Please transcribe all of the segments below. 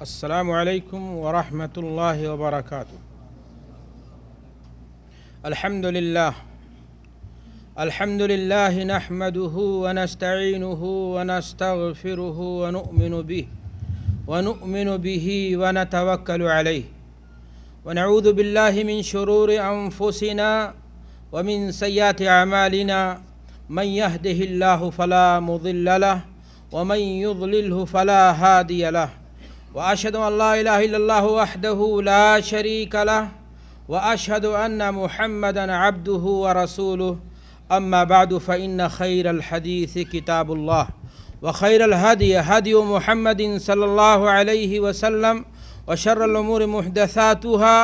السلام علیکم ورحمۃ اللہ وبرکاتہ۔ الحمد للہ نحمده ونستعینه ونستغفره ونؤمن به ونتوکل علیہ ونعوذ باللہ من شرور انفسنا ومن سیئات اعمالنا من يهده الله فلا مضل له ومن يضلله فلا هادي له وأشهد أن لا إله إلا الله وحده لا شريك له وأشهد أن محمدًا عبده ورسوله أما بعد فإن خير الحديث كتاب الله وخير الهدي هدي محمد صلى الله عليه وسلم وشر الأمور محدثاتها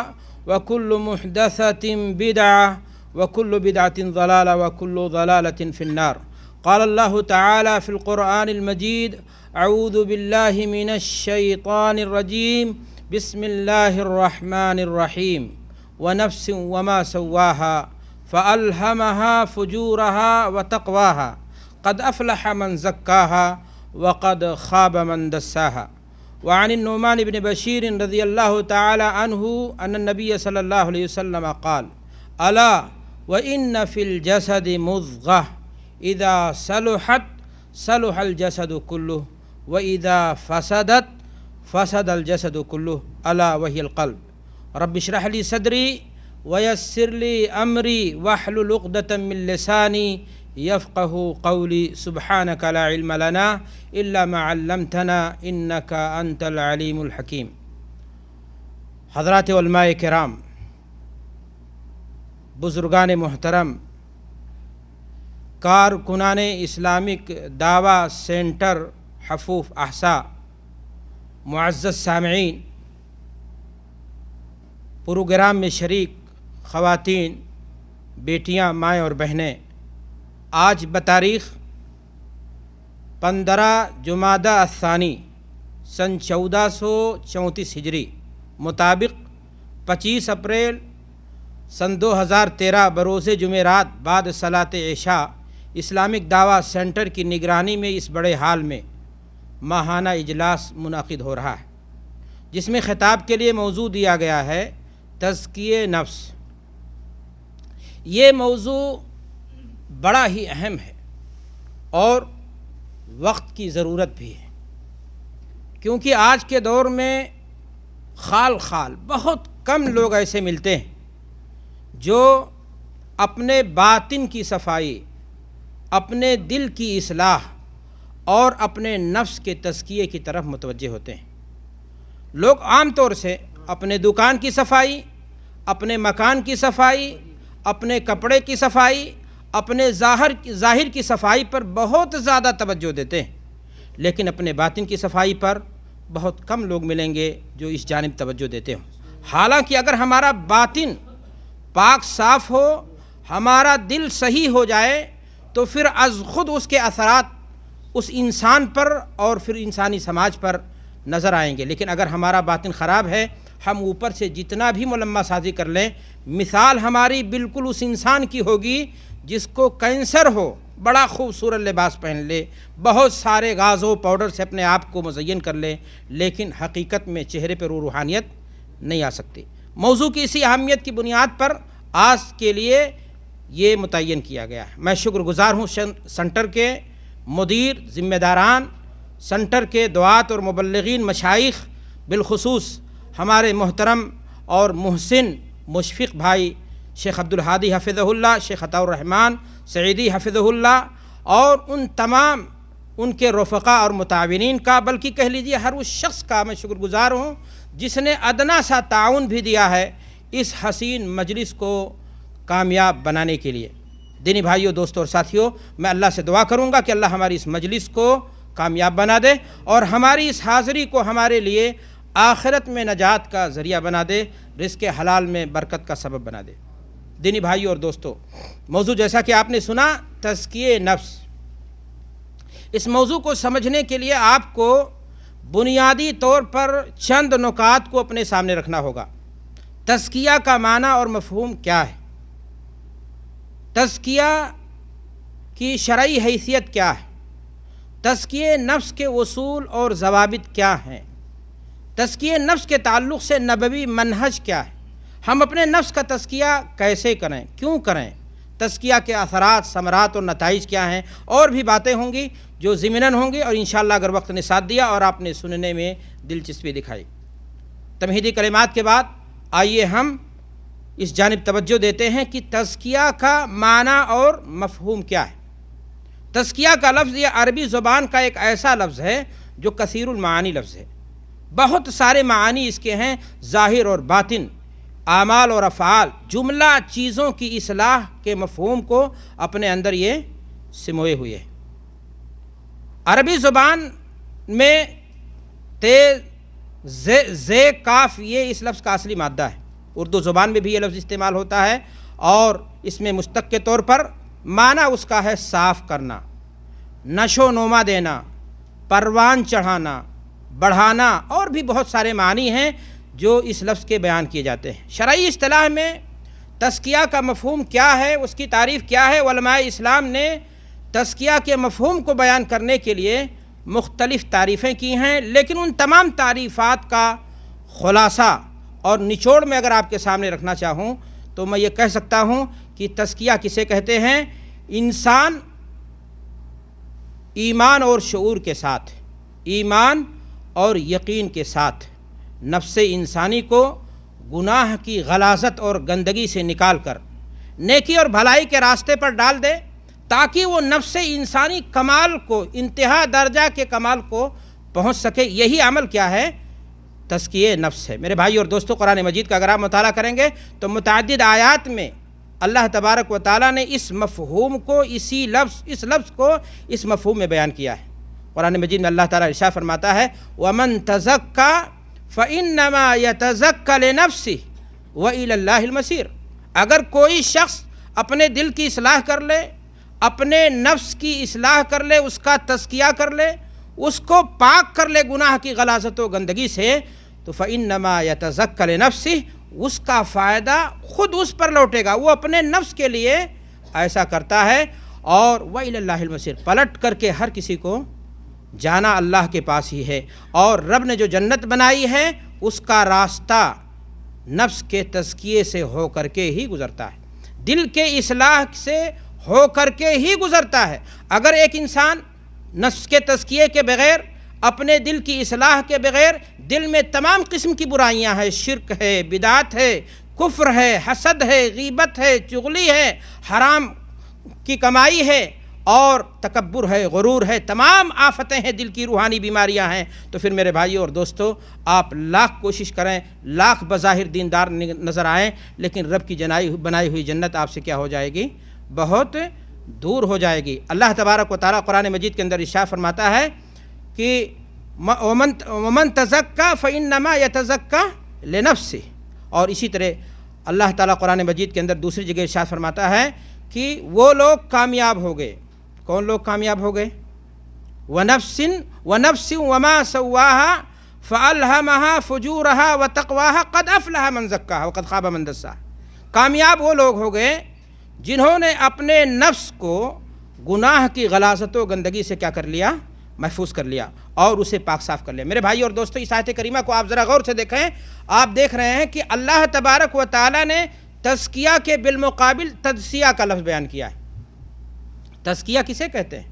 وكل محدثة بدعة وكل بدعة ضلالة وكل ضلالة في النار. قال الله تعالى في القرآن المجيد: اعوذ باللہ من الشیطان الرجیم بسم اللہ الرحمن الرحیم ونفس وما سواها فألہمها فجورها وتقواها قد افلح من زکاها وقد خاب من دساها. وعن النعمان بن بشیر رضی اللہ تعالی عنہ ان النبی صلی اللہ علیہ وسلم قال: الا وإن في الجسد مضغة اذا صلحت صلح الجسد كله وَإِذَا فَسَدَتْ فَسَدَ الْجَسَدُ كُلُّهُ أَلَا وَهِيَ الْقَلْبُ. رَبِّ اشْرَحْ لِي صَدْرِي وَيَسِّرْ لِي أَمْرِي وَاحْلُلْ عُقْدَةً مِّن لِّسَانِي يَفْقَهُوا قَوْلِي. سُبْحَانَكَ لَا عِلْمَ لَنَا إِلَّا مَا عَلَّمْتَنَا إِنَّكَ أَنْتَ الْعَلِيمُ الْحَكِيمُ. حضرات علماء کرام، بزرگان محترم، کارکنان اسلامک دعویٰ سینٹر حفوف احسا، معزز سامعین، پروگرام میں شریک خواتین، بیٹیاں، مائیں اور بہنیں، آج بتاریخ 15 جمادی الثانی سن 1434 ہجری مطابق 25 اپریل سن 2013 بروز جمعرات بعد صلاۃ عشاء اسلامک دعویٰ سینٹر کی نگرانی میں اس بڑے ہال میں ماہانہ اجلاس منعقد ہو رہا ہے، جس میں خطاب کے لیے موضوع دیا گیا ہے تزکیہ نفس. یہ موضوع بڑا ہی اہم ہے اور وقت کی ضرورت بھی ہے، کیونکہ آج کے دور میں خال بہت کم لوگ ایسے ملتے ہیں جو اپنے باطن کی صفائی، اپنے دل کی اصلاح اور اپنے نفس کے تزکیے کی طرف متوجہ ہوتے ہیں. لوگ عام طور سے اپنے دکان کی صفائی، اپنے مکان کی صفائی، اپنے کپڑے کی صفائی، اپنے ظاہر کی صفائی پر بہت زیادہ توجہ دیتے ہیں، لیکن اپنے باطن کی صفائی پر بہت کم لوگ ملیں گے جو اس جانب توجہ دیتے ہوں. حالانکہ اگر ہمارا باطن پاک صاف ہو، ہمارا دل صحیح ہو جائے تو پھر از خود اس کے اثرات اس انسان پر اور پھر انسانی سماج پر نظر آئیں گے. لیکن اگر ہمارا باطن خراب ہے، ہم اوپر سے جتنا بھی ملمہ سازی کر لیں، مثال ہماری بالکل اس انسان کی ہوگی جس کو کینسر ہو، بڑا خوبصورت لباس پہن لے، بہت سارے غاز و پاؤڈر سے اپنے آپ کو مزین کر لے، لیکن حقیقت میں چہرے پر روحانیت نہیں آ سکتی. موضوع کی اسی اہمیت کی بنیاد پر آج کے لیے یہ متعین کیا گیا ہے. میں شکر گزار ہوں سنٹر کے مدیر، ذمہ داران، سنٹر کے دعات اور مبلغین، مشائخ، بالخصوص ہمارے محترم اور محسن مشفق بھائی شیخ عبدالہادی حفظہ اللہ، شیخ عطاء الرحمن سعیدی حفظہ اللہ، اور ان تمام ان کے رفقا اور متعاونین کا، بلکہ کہہ لیجیے ہر اس شخص کا میں شکر گزار ہوں جس نے ادنا سا تعاون بھی دیا ہے اس حسین مجلس کو کامیاب بنانے کے لیے. دینی بھائیوں، دوستوں اور ساتھیوں، میں اللہ سے دعا کروں گا کہ اللہ ہماری اس مجلس کو کامیاب بنا دے اور ہماری اس حاضری کو ہمارے لیے آخرت میں نجات کا ذریعہ بنا دے، رزق حلال میں برکت کا سبب بنا دے. دینی بھائیوں اور دوستوں، موضوع جیسا کہ آپ نے سنا، تزکیہ نفس. اس موضوع کو سمجھنے کے لیے آپ کو بنیادی طور پر چند نکات کو اپنے سامنے رکھنا ہوگا. تزکیہ کا معنی اور مفہوم کیا ہے؟ تزکیہ کی شرعی حیثیت کیا ہے، تزکیہ نفس کے اصول اور ضوابط کیا ہیں، تزکیہ نفس کے تعلق سے نبوی منہج کیا ہے، ہم اپنے نفس کا تزکیہ کیسے کریں، کیوں کریں، تزکیہ کے اثرات، ثمرات اور نتائج کیا ہیں، اور بھی باتیں ہوں گی جو ضمناً ہوں گی، اور انشاءاللہ اگر وقت نے ساتھ دیا اور آپ نے سننے میں دلچسپی دکھائی۔ تمہیدی کلمات کے بعد آئیے ہم اس جانب توجہ دیتے ہیں کہ تزکیہ کا معنی اور مفہوم کیا ہے۔ تزکیہ کا لفظ یہ عربی زبان کا ایک ایسا لفظ ہے جو کثیر المعانی لفظ ہے، بہت سارے معانی اس کے ہیں، ظاہر اور باطن، اعمال اور افعال، جملہ چیزوں کی اصلاح کے مفہوم کو اپنے اندر یہ سموئے ہوئے ہے۔ عربی زبان میں زے کاف یہ اس لفظ کا اصلی مادہ ہے، اردو زبان میں بھی یہ لفظ استعمال ہوتا ہے، اور اس میں مشتق کے طور پر معنی اس کا ہے صاف کرنا، نشو و نما دینا، پروان چڑھانا، بڑھانا، اور بھی بہت سارے معنی ہیں جو اس لفظ کے بیان کیے جاتے ہیں۔ شرعی اصطلاح میں تزکیہ کا مفہوم کیا ہے، اس کی تعریف کیا ہے، علماء اسلام نے تزکیہ کے مفہوم کو بیان کرنے کے لیے مختلف تعریفیں کی ہیں، لیکن ان تمام تعریفات کا خلاصہ اور نچوڑ میں اگر آپ کے سامنے رکھنا چاہوں تو میں یہ کہہ سکتا ہوں کہ تزکیہ کسے کہتے ہیں؟ انسان ایمان اور شعور کے ساتھ، ایمان اور یقین کے ساتھ نفس انسانی کو گناہ کی غلاظت اور گندگی سے نکال کر نیکی اور بھلائی کے راستے پر ڈال دے، تاکہ وہ نفس انسانی کمال کو، انتہا درجہ کے کمال کو پہنچ سکے۔ یہی عمل کیا ہے؟ تزکیہ نفس ہے۔ میرے بھائی اور دوستو، قرآن مجید کا اگر آپ مطالعہ کریں گے تو متعدد آیات میں اللہ تبارک و تعالیٰ نے اس مفہوم کو، اس لفظ کو اس مفہوم میں بیان کیا ہے۔ قرآن مجید میں اللہ تعالیٰ ارشاد فرماتا ہے وَمَن تَزَكَّىٰ فَإِنَّمَا يَتَزَكَّىٰ لِنَفْسِهِ وَإِلَى اللَّهِ الْمَصِيرُ۔ اگر کوئی شخص اپنے دل کی اصلاح کر لے، اپنے نفس کی اصلاح کر لے، اس کا تزکیہ کر لے، اس کو پاک کر لے گناہ کی غلاظت و گندگی سے، تو فَإِنَّمَا يَتَزَكَّىٰ لِنَفْسِهِ، اس کا فائدہ خود اس پر لوٹے گا، وہ اپنے نفس کے لیے ایسا کرتا ہے۔ اور وَإِلَى اللَّهِ الْمَصِيرُ، پلٹ کر کے ہر کسی کو جانا اللہ کے پاس ہی ہے، اور رب نے جو جنت بنائی ہے اس کا راستہ نفس کے تزکیے سے ہو کر کے ہی گزرتا ہے، دل کے اصلاح سے ہو کر کے ہی گزرتا ہے۔ اگر ایک انسان نفس کے تزکیے کے بغیر، اپنے دل کی اصلاح کے بغیر، دل میں تمام قسم کی برائیاں ہیں، شرک ہے، بدعت ہے، کفر ہے، حسد ہے، غیبت ہے، چغلی ہے، حرام کی کمائی ہے، اور تکبر ہے، غرور ہے، تمام آفتیں ہیں، دل کی روحانی بیماریاں ہیں، تو پھر میرے بھائیو اور دوستو، آپ لاکھ کوشش کریں، لاکھ بظاہر دیندار نظر آئیں، لیکن رب کی بنائی ہوئی جنت آپ سے کیا ہو جائے گی؟ بہت دور ہو جائے گی۔ اللہ تبارک و تعالیٰ قرآن مجید کے اندر ارشاد فرماتا ہے کہ وَمَن تَزَكَّىٰ فَإِنَّمَا يَتَزَكَّىٰ لِنَفْسِهِ، اور اسی طرح اللہ تعالیٰ قرآن مجید کے اندر دوسری جگہ ارشاد فرماتا ہے کہ وہ لوگ کامیاب ہو گئے۔ کون لوگ کامیاب ہو گئے؟ وَنَفْسٍ وَمَا سَوَّاهَا فَأَلْهَمَهَا فُجُورَهَا وَتَقْوَاهَا قَدْ أَفْلَحَ مَنْ زَكَّاهَا وَقَدْ خَابَ مَنْ دَسَّاهَا۔ کامیاب وہ لوگ ہو گئے جنہوں نے اپنے نفس کو گناہ کی غلاظت و گندگی سے کیا کر لیا؟ محفوظ کر لیا، اور اسے پاک صاف کر لیا۔ میرے بھائی اور دوستو، اس آیت کریمہ کو آپ ذرا غور سے دیکھیں۔ آپ دیکھ رہے ہیں کہ اللہ تبارک و تعالیٰ نے تزکیہ کے بالمقابل تجزیہ کا لفظ بیان کیا ہے۔ تزکیہ کسے کہتے ہیں؟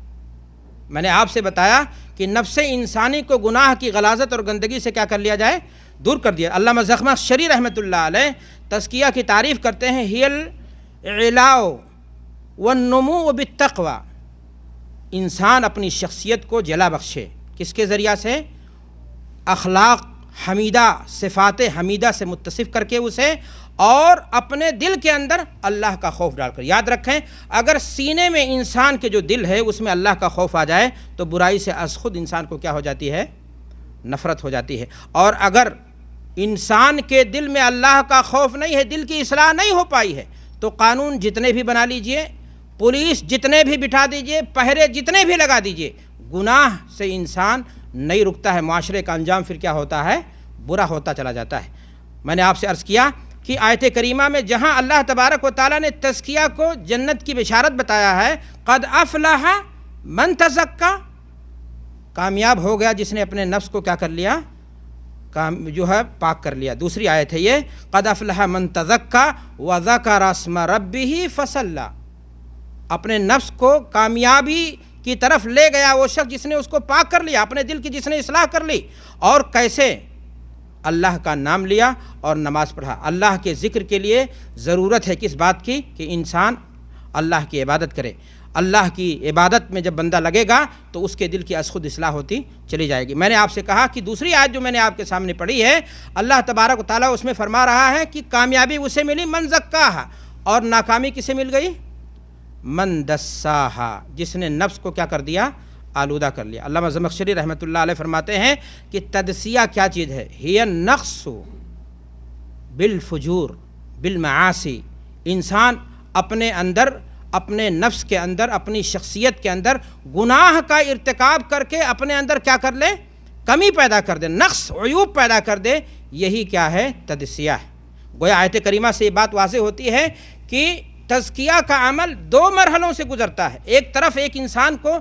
میں نے آپ سے بتایا کہ نفس انسانی کو گناہ کی غلاظت اور گندگی سے کیا کر لیا جائے؟ دور کر دیا۔ علامہ زخمشری رحمۃ اللہ علیہ تزکیہ کی تعریف کرتے ہیں ہی العلاء والنمو بالتقوی، انسان اپنی شخصیت کو جلا بخشے، کس کے ذریعہ سے؟ اخلاق حمیدہ، صفات حمیدہ سے متصف کر کے اسے، اور اپنے دل کے اندر اللہ کا خوف ڈال کر۔ یاد رکھیں، اگر سینے میں انسان کے جو دل ہے اس میں اللہ کا خوف آ جائے تو برائی سے از خود انسان کو کیا ہو جاتی ہے؟ نفرت ہو جاتی ہے۔ اور اگر انسان کے دل میں اللہ کا خوف نہیں ہے، دل کی اصلاح نہیں ہو پائی ہے، تو قانون جتنے بھی بنا لیجئے، پولیس جتنے بھی بٹھا دیجئے، پہرے جتنے بھی لگا دیجئے، گناہ سے انسان نہیں رکتا ہے، معاشرے کا انجام پھر کیا ہوتا ہے؟ برا ہوتا چلا جاتا ہے۔ میں نے آپ سے عرض کیا کہ کی آیت کریمہ میں جہاں اللہ تبارک و تعالیٰ نے تزکیہ کو جنت کی بشارت بتایا ہے، قد افلح من تزکا، کامیاب ہو گیا جس نے اپنے نفس کو کیا کر لیا، جو ہے پاک کر لیا۔ دوسری آیت ہے یہ، قد افلح من تزکا وذکر اسم ربہ فصلی، اپنے نفس کو کامیابی کی طرف لے گیا وہ شخص جس نے اس کو پاک کر لیا، اپنے دل کی جس نے اصلاح کر لی۔ اور کیسے؟ اللہ کا نام لیا اور نماز پڑھا۔ اللہ کے ذکر کے لیے ضرورت ہے کس بات کی؟ کہ انسان اللہ کی عبادت کرے۔ اللہ کی عبادت میں جب بندہ لگے گا تو اس کے دل کی از خود اصلاح ہوتی چلی جائے گی۔ میں نے آپ سے کہا کہ دوسری آیت جو میں نے آپ کے سامنے پڑھی ہے، اللہ تبارک و تعالیٰ اس میں فرما رہا ہے کہ کامیابی اسے ملی من زکاہا، اور ناکامی کسے مل گئی؟ من دساہا، جس نے نفس کو کیا کر دیا؟ آلودہ کر لیا۔ علامہ زمخشری رحمۃ اللہ علیہ فرماتے ہیں کہ تدسیہ کیا چیز ہے؟ ہی النقص بالفجور بالمعاصی، انسان اپنے اندر، اپنے نفس کے اندر، اپنی شخصیت کے اندر گناہ کا ارتکاب کر کے اپنے اندر کیا کر لے؟ کمی پیدا کر دے، نقص عیوب پیدا کر دے، یہی کیا ہے؟ تدسیہ ہے۔ گویا آیت کریمہ سے یہ بات واضح ہوتی ہے کہ تزکیہ کا عمل دو مرحلوں سے گزرتا ہے۔ ایک طرف ایک انسان کو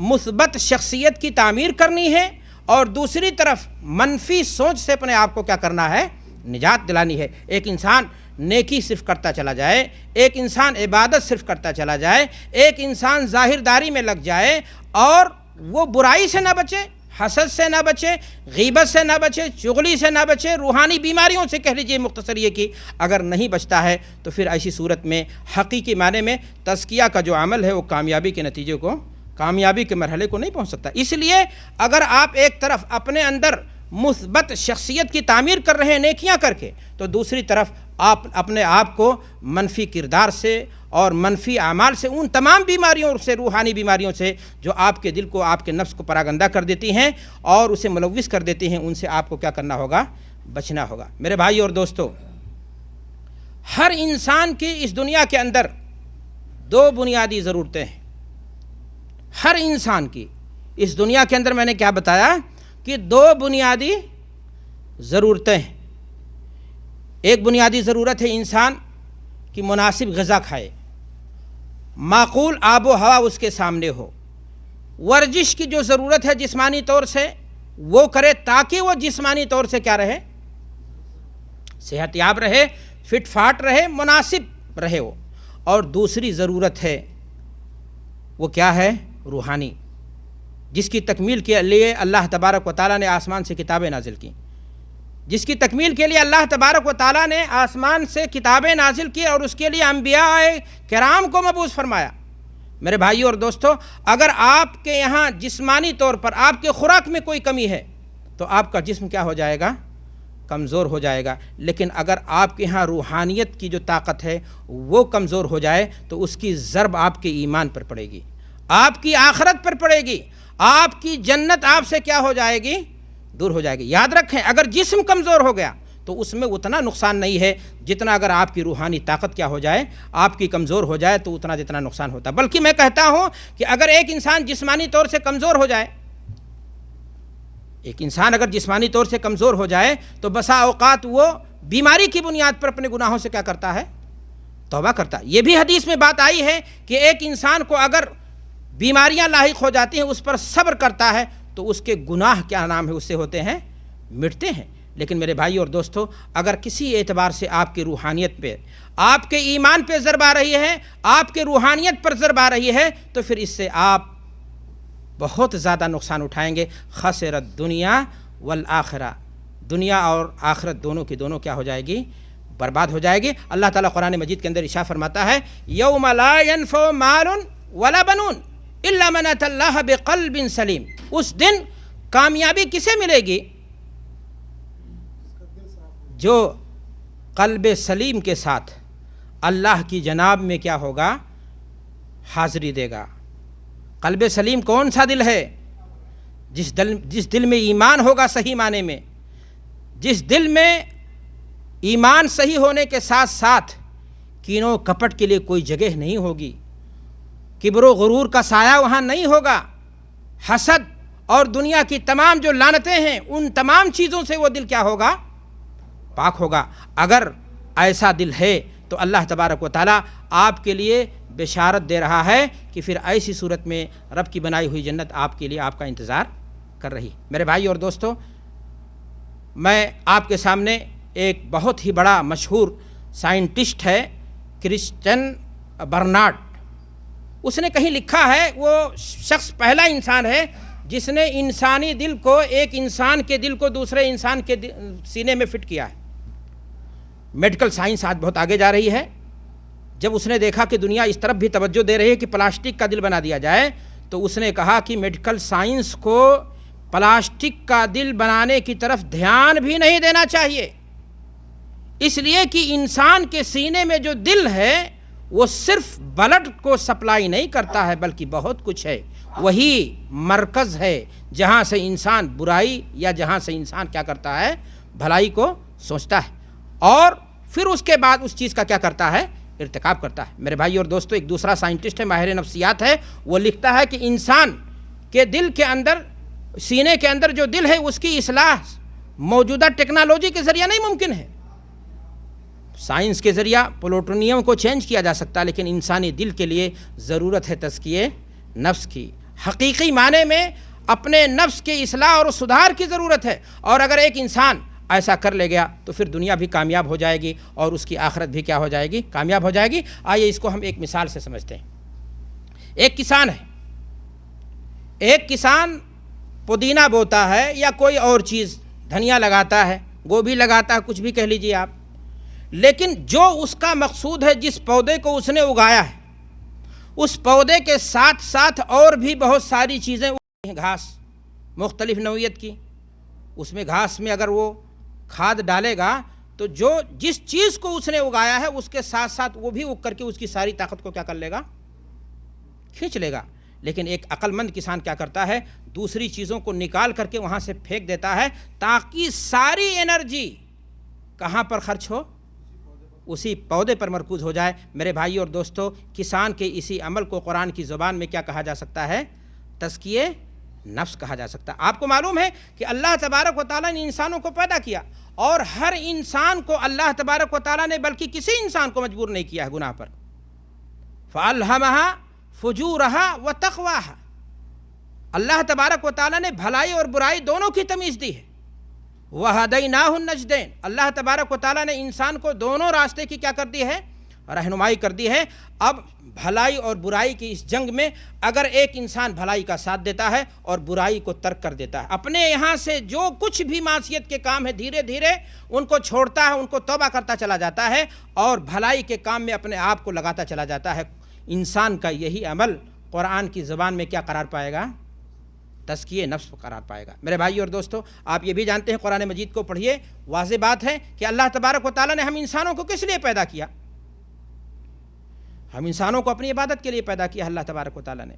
مثبت شخصیت کی تعمیر کرنی ہے، اور دوسری طرف منفی سوچ سے اپنے آپ کو کیا کرنا ہے؟ نجات دلانی ہے۔ ایک انسان نیکی صرف کرتا چلا جائے، ایک انسان عبادت صرف کرتا چلا جائے، ایک انسان ظاہرداری میں لگ جائے اور وہ برائی سے نہ بچے، حسد سے نہ بچے، غیبت سے نہ بچے، چغلی سے نہ بچے، روحانی بیماریوں سے کہہ لیجیے مختصر یہ کی اگر نہیں بچتا ہے تو پھر ایسی صورت میں حقیقی معنی میں تزکیہ کا جو عمل ہے وہ کامیابی کے نتیجے کو، کامیابی کے مرحلے کو نہیں پہنچ سکتا۔ اس لیے اگر آپ ایک طرف اپنے اندر مثبت شخصیت کی تعمیر کر رہے ہیں نیکیاں کر کے، تو دوسری طرف آپ اپنے آپ کو منفی کردار سے اور منفی اعمال سے، ان تمام بیماریوں سے، روحانی بیماریوں سے جو آپ کے دل کو، آپ کے نفس کو پراگندہ کر دیتی ہیں اور اسے ملوث کر دیتی ہیں، ان سے آپ کو کیا کرنا ہوگا؟ بچنا ہوگا۔ میرے بھائی اور دوستو، ہر انسان کی اس دنیا کے اندر دو بنیادی ضرورتیں ہیں۔ ہر انسان کی اس دنیا کے اندر میں نے کیا بتایا کہ دو بنیادی ضرورتیں ہیں۔ ایک بنیادی ضرورت ہے انسان کی مناسب غذا کھائے، معقول آب و ہوا اس کے سامنے ہو، ورزش کی جو ضرورت ہے جسمانی طور سے وہ کرے تاکہ وہ جسمانی طور سے کیا رہے؟ صحت یاب رہے، فٹ فاٹ رہے، مناسب رہے وہ۔ اور دوسری ضرورت ہے وہ کیا ہے؟ روحانی، جس کی تکمیل کے لیے اللہ تبارک و تعالیٰ نے آسمان سے کتابیں نازل کی، جس کی تکمیل کے لیے اللہ تبارک و تعالیٰ نے آسمان سے کتابیں نازل کی اور اس کے لیے انبیاء کرام کو مبعوث فرمایا۔ میرے بھائیو اور دوستو، اگر آپ کے یہاں جسمانی طور پر آپ کے خوراک میں کوئی کمی ہے تو آپ کا جسم کیا ہو جائے گا؟ کمزور ہو جائے گا۔ لیکن اگر آپ کے یہاں روحانیت کی جو طاقت ہے وہ کمزور ہو جائے تو اس کی ضرب آپ کے ایمان پر پڑے گی، آپ کی آخرت پر پڑے گی، آپ کی جنت آپ سے کیا ہو جائے گی؟ دور ہو جائے گی۔ یاد رکھیں، اگر جسم کمزور ہو گیا تو اس میں اتنا نقصان نہیں ہے جتنا اگر آپ کی روحانی طاقت کیا ہو جائے؟ آپ کی کمزور ہو جائے تو اتنا جتنا نقصان ہوتا ہے۔ بلکہ میں کہتا ہوں کہ اگر ایک انسان جسمانی طور سے کمزور ہو جائے، ایک انسان اگر جسمانی طور سے کمزور ہو جائے تو بسا اوقات وہ بیماری کی بنیاد پر اپنے گناہوں سے کیا کرتا ہے؟ توبہ کرتا ہے۔ یہ بھی حدیث میں بات آئی ہے کہ ایک انسان کو اگر بیماریاں لاحق ہو جاتی ہیں اس پر صبر کرتا ہے تو اس کے گناہ کیا نام ہے؟ اس سے ہوتے ہیں، مٹتے ہیں۔ لیکن میرے بھائی اور دوستو، اگر کسی اعتبار سے آپ کی روحانیت پہ، آپ کے ایمان پہ ضرب آ رہی ہے، آپ کے روحانیت پر ضرب آ رہی ہے تو پھر اس سے آپ بہت زیادہ نقصان اٹھائیں گے۔ خسرت دنیا والآخرہ، دنیا اور آخرت دونوں کی دونوں کیا ہو جائے گی؟ برباد ہو جائے گی۔ اللہ تعالیٰ قرآن مجید کے اندر ارشاد فرماتا ہے، یوم لا ینفع مال ولا بنون الا من اتى اللہ بقلب سلیم۔ اس دن کامیابی کسے ملے گی؟ جو قلب سلیم کے ساتھ اللہ کی جناب میں کیا ہوگا؟ حاضری دے گا۔ قلب سلیم کون سا دل ہے؟ جس دل میں ایمان ہوگا صحیح معنی میں، جس دل میں ایمان صحیح ہونے کے ساتھ ساتھ کین و کپٹ کے لیے کوئی جگہ نہیں ہوگی، کبر و غرور کا سایہ وہاں نہیں ہوگا، حسد اور دنیا کی تمام جو لعنتیں ہیں ان تمام چیزوں سے وہ دل کیا ہوگا؟ پاک ہوگا۔ اگر ایسا دل ہے تو اللہ تبارک و تعالیٰ آپ کے لیے بشارت دے رہا ہے کہ پھر ایسی صورت میں رب کی بنائی ہوئی جنت آپ کے لیے آپ کا انتظار کر رہی. میرے بھائی اور دوستو، میں آپ کے سامنے ایک بہت ہی بڑا مشہور سائنٹسٹ ہے کرسچن برنارڈ. اس نے کہیں لکھا ہے، وہ شخص پہلا انسان ہے جس نے انسانی دل کو، ایک انسان کے دل کو دوسرے انسان کے سینے میں فٹ کیا ہے. میڈیکل سائنس آج بہت آگے جا رہی ہے. جب اس نے دیکھا کہ دنیا اس طرف بھی توجہ دے رہی ہے کہ پلاسٹک کا دل بنا دیا جائے، تو اس نے کہا کہ میڈیکل سائنس کو پلاسٹک کا دل بنانے کی طرف دھیان بھی نہیں دینا چاہیے، اس لیے کہ انسان کے سینے میں جو دل ہے وہ صرف بلڈ کو سپلائی نہیں کرتا ہے بلکہ بہت کچھ ہے. وہی مرکز ہے جہاں سے انسان برائی یا جہاں سے انسان کیا کرتا ہے، بھلائی کو سوچتا ہے، اور پھر اس کے بعد اس چیز کا کیا کرتا ہے، ارتکاب کرتا ہے. میرے بھائی اور دوستو، ایک دوسرا سائنٹسٹ ہے، ماہر نفسیات ہے، وہ لکھتا ہے کہ انسان کے دل کے اندر، سینے کے اندر جو دل ہے، اس کی اصلاح موجودہ ٹیکنالوجی کے ذریعہ نہیں ممکن ہے. سائنس کے ذریعہ پلوٹونیم کو چینج کیا جا سکتا ہے، لیکن انسانی دل کے لیے ضرورت ہے تزکیے نفس کی. حقیقی معنی میں اپنے نفس کے اصلاح اور سدھار کی ضرورت ہے، اور اگر ایک انسان ایسا کر لے گیا تو پھر دنیا بھی کامیاب ہو جائے گی اور اس کی آخرت بھی کیا ہو جائے گی، کامیاب ہو جائے گی. آئیے اس کو ہم ایک مثال سے سمجھتے ہیں. ایک کسان ہے، ایک کسان پودینہ بوتا ہے یا کوئی اور چیز، دھنیا لگاتا ہے، گوبھی لگاتا ہے، کچھ بھی کہہ لیجیے آپ، لیکن جو اس کا مقصود ہے، جس پودے کو اس نے اگایا ہے، اس پودے کے ساتھ ساتھ اور بھی بہت ساری چیزیں اگتی ہیں، گھاس مختلف نوعیت کی. اس میں گھاس میں اگر وہ کھاد ڈالے گا تو جس چیز کو اس نے اگایا ہے اس کے ساتھ ساتھ وہ بھی اگ کر کے اس کی ساری طاقت کو کیا کر لے گا، کھینچ لے گا. لیکن ایک عقل مند کسان کیا کرتا ہے، دوسری چیزوں کو نکال کر کے وہاں سے پھینک دیتا ہے تاکہ ساری انرجی کہاں پر خرچ ہو، اسی پودے پر مرکوز ہو جائے. میرے بھائی اور دوستو، کسان کے اسی عمل کو قرآن کی زبان میں کیا کہا جا سکتا ہے، تزکیے نفس کہا جا سکتا ہے. آپ کو معلوم ہے کہ اللہ تبارک و تعالیٰ نے انسانوں کو پیدا کیا، اور ہر انسان کو اللہ تبارک و تعالیٰ نے بلکہ کسی انسان کو مجبور نہیں کیا ہے گناہ پر. فَأَلْهَمَهَا فُجُورَهَا وَتَقْوَاهَا. اللہ تبارک و تعالیٰ نے بھلائی اور برائی دونوں کی تمیز دی ہے. وَهَدَيْنَاهُ النَّجْدَيْنِ. اللہ تبارک و تعالیٰ نے انسان کو دونوں راستے کی کیا کر دی ہے، رہنمائی کر دی ہے. اب بھلائی اور برائی کی اس جنگ میں اگر ایک انسان بھلائی کا ساتھ دیتا ہے اور برائی کو ترک کر دیتا ہے، اپنے یہاں سے جو کچھ بھی معصیت کے کام ہے دھیرے دھیرے ان کو چھوڑتا ہے، ان کو توبہ کرتا چلا جاتا ہے، اور بھلائی کے کام میں اپنے آپ کو لگاتا چلا جاتا ہے، انسان کا یہی عمل قرآن کی زبان میں کیا قرار پائے گا، تزکیے نفس قرار پائے گا. میرے بھائی اور دوستو، آپ یہ بھی جانتے ہیں، قرآن مجید کو پڑھیے، واضح بات ہے کہ اللہ تبارک و تعالیٰ نے ہم انسانوں کو کس لیے پیدا کیا. ہم انسانوں کو اپنی عبادت کے لیے پیدا کیا اللہ تبارک و تعالیٰ نے.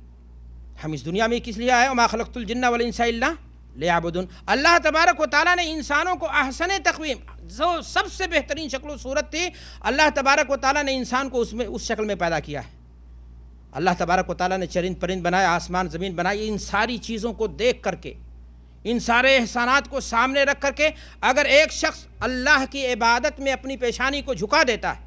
ہم اس دنیا میں کس لیے آئے، وما خلقت الجن والانس الا لیعبدون. اللہ تبارک و تعالیٰ نے انسانوں کو احسن تقویم، جو سب سے بہترین شکل و صورت تھی، اللہ تبارک و تعالیٰ نے انسان کو اس شکل میں پیدا کیا ہے. اللہ تبارک و تعالیٰ نے چرند پرند بنایا، آسمان زمین بنائی. ان ساری چیزوں کو دیکھ کر کے، ان سارے احسانات کو سامنے رکھ کر کے، اگر ایک شخص اللہ کی عبادت میں اپنی پیشانی کو جھکا دیتا ہے،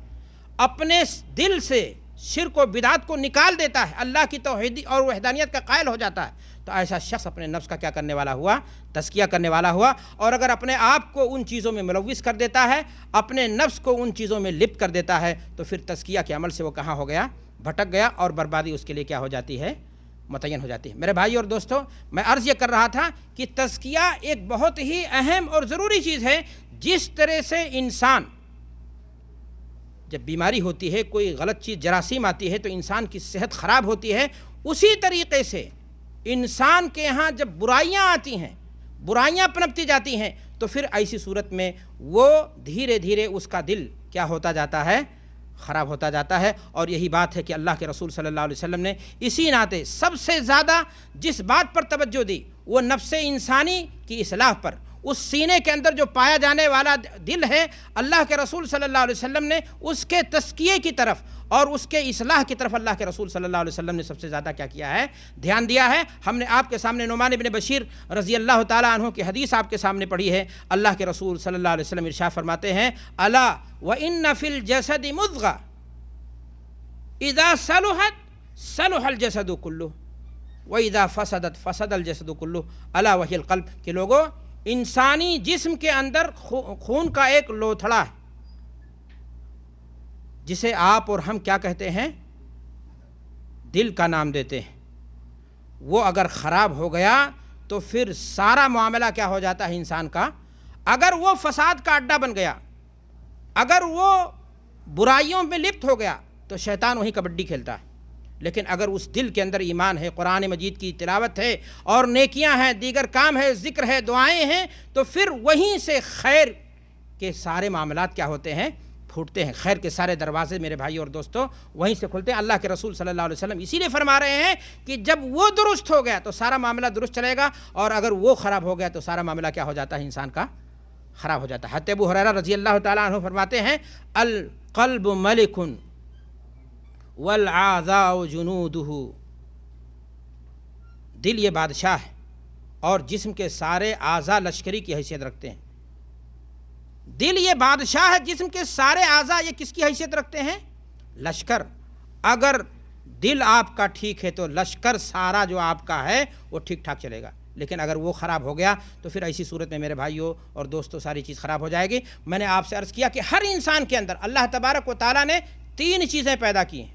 اپنے دل سے شرک و بدعت کو نکال دیتا ہے، اللہ کی توحید اور وحدانیت کا قائل ہو جاتا ہے، تو ایسا شخص اپنے نفس کا کیا کرنے والا ہوا، تزکیہ کرنے والا ہوا. اور اگر اپنے آپ کو ان چیزوں میں ملوث کر دیتا ہے، اپنے نفس کو ان چیزوں میں لپت کر دیتا ہے، تو پھر تزکیہ کے عمل سے وہ کہاں ہو گیا، بھٹک گیا، اور بربادی اس کے لیے کیا ہو جاتی ہے، متعین ہو جاتی ہے. میرے بھائی اور دوستو، میں عرض یہ کر رہا تھا کہ تزکیہ ایک بہت ہی اہم اور ضروری چیز ہے. جس طرح سے انسان جب بیماری ہوتی ہے، کوئی غلط چیز جراثیم آتی ہے تو انسان کی صحت خراب ہوتی ہے، اسی طریقے سے انسان کے ہاں جب برائیاں آتی ہیں، برائیاں پنپتی جاتی ہیں، تو پھر ایسی صورت میں وہ دھیرے دھیرے اس کا دل کیا ہوتا جاتا ہے، خراب ہوتا جاتا ہے. اور یہی بات ہے کہ اللہ کے رسول صلی اللہ علیہ وسلم نے اسی ناطے سب سے زیادہ جس بات پر توجہ دی وہ نفس انسانی کی اصلاح پر. اس سینے کے اندر جو پایا جانے والا دل ہے، اللہ کے رسول صلی اللہ علیہ وسلم نے اس کے تزکیے کی طرف اور اس کے اصلاح کی طرف اللہ کے رسول صلی اللہ علیہ وسلم نے سب سے زیادہ کیا کیا ہے؟ دھیان دیا ہے۔ ہم نے آپ کے سامنے نعمان بن بشیر رضی اللہ تعالیٰ عنہ کی حدیث آپ کے سامنے پڑھی ہے۔ اللہ کے رسول صلی اللہ علیہ وسلم ارشاد فرماتے ہیں الا وان فی الجسد مضغہ اذا صلحت صلح الجسد کلہ واذا فسدت فسد الجسد کلہ الا وہی القلب، کہ لوگوں انسانی جسم کے اندر خون کا ایک لوتھڑا ہے جسے آپ اور ہم کیا کہتے ہیں؟ دل کا نام دیتے ہیں۔ وہ اگر خراب ہو گیا تو پھر سارا معاملہ کیا ہو جاتا ہے انسان کا؟ اگر وہ فساد کا اڈا بن گیا، اگر وہ برائیوں میں لپت ہو گیا تو شیطان وہیں کبڈی کھیلتا ہے۔ لیکن اگر اس دل کے اندر ایمان ہے، قرآن مجید کی تلاوت ہے اور نیکیاں ہیں، دیگر کام ہے، ذکر ہے، دعائیں ہیں، تو پھر وہیں سے خیر کے سارے معاملات کیا ہوتے ہیں؟ پھوٹتے ہیں۔ خیر کے سارے دروازے میرے بھائی اور دوستوں وہیں سے کھلتے ہیں۔ اللہ کے رسول صلی اللہ علیہ وسلم اسی لیے فرما رہے ہیں کہ جب وہ درست ہو گیا تو سارا معاملہ درست چلے گا، اور اگر وہ خراب ہو گیا تو سارا معاملہ کیا ہو جاتا ہے؟ انسان کا خراب ہو جاتا ہے۔ حضرت ابو ہریرہ رضی اللہ تعالیٰ عنہ فرماتے ہیں القلب ملک والاعضاء جنودہ، دل یہ بادشاہ ہے اور جسم کے سارے اعضاء لشکری کی حیثیت رکھتے ہیں۔ دل یہ بادشاہ ہے، جسم کے سارے اعضاء یہ کس کی حیثیت رکھتے ہیں؟ لشکر۔ اگر دل آپ کا ٹھیک ہے تو لشکر سارا جو آپ کا ہے وہ ٹھیک ٹھاک چلے گا، لیکن اگر وہ خراب ہو گیا تو پھر ایسی صورت میں میرے بھائیوں اور دوستوں ساری چیز خراب ہو جائے گی۔ میں نے آپ سے عرض کیا کہ ہر انسان کے اندر اللہ تبارک و تعالیٰ نے 3 چیزیں پیدا کی ہیں۔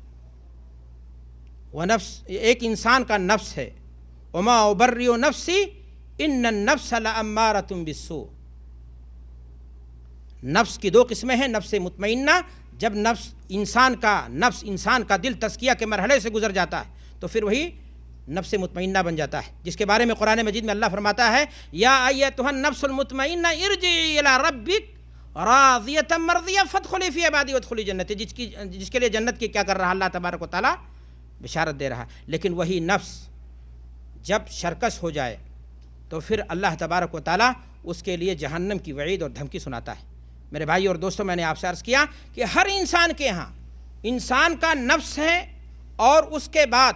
وہ نفس، ایک انسان کا نفس ہے، وما ابرئ نفسی ان النفس لامارۃ بالسوء۔ نفس کی 2 قسمیں ہیں، نفس مطمئنہ، جب انسان کا دل تزکیہ کے مرحلے سے گزر جاتا ہے تو پھر وہی نفس مطمئنہ بن جاتا ہے، جس کے بارے میں قرآن مجید میں اللہ فرماتا ہے یا ایتھا النفس المطمئنہ ارجعی الی ربک راضیۃ مرضیہ فادخلی فی عبادی وادخلی جنتی، جس کے لیے جنت کی کیا کر رہا اللہ تبارک و تعالیٰ؟ بشارت دے رہا۔ لیکن وہی نفس جب شرکس ہو جائے تو پھر اللہ تبارک و تعالیٰ اس کے لیے جہنم کی وعید اور دھمکی سناتا ہے۔ میرے بھائی اور دوستوں میں نے آپ سے عرض کیا کہ ہر انسان کے ہاں انسان کا نفس ہے، اور اس کے بعد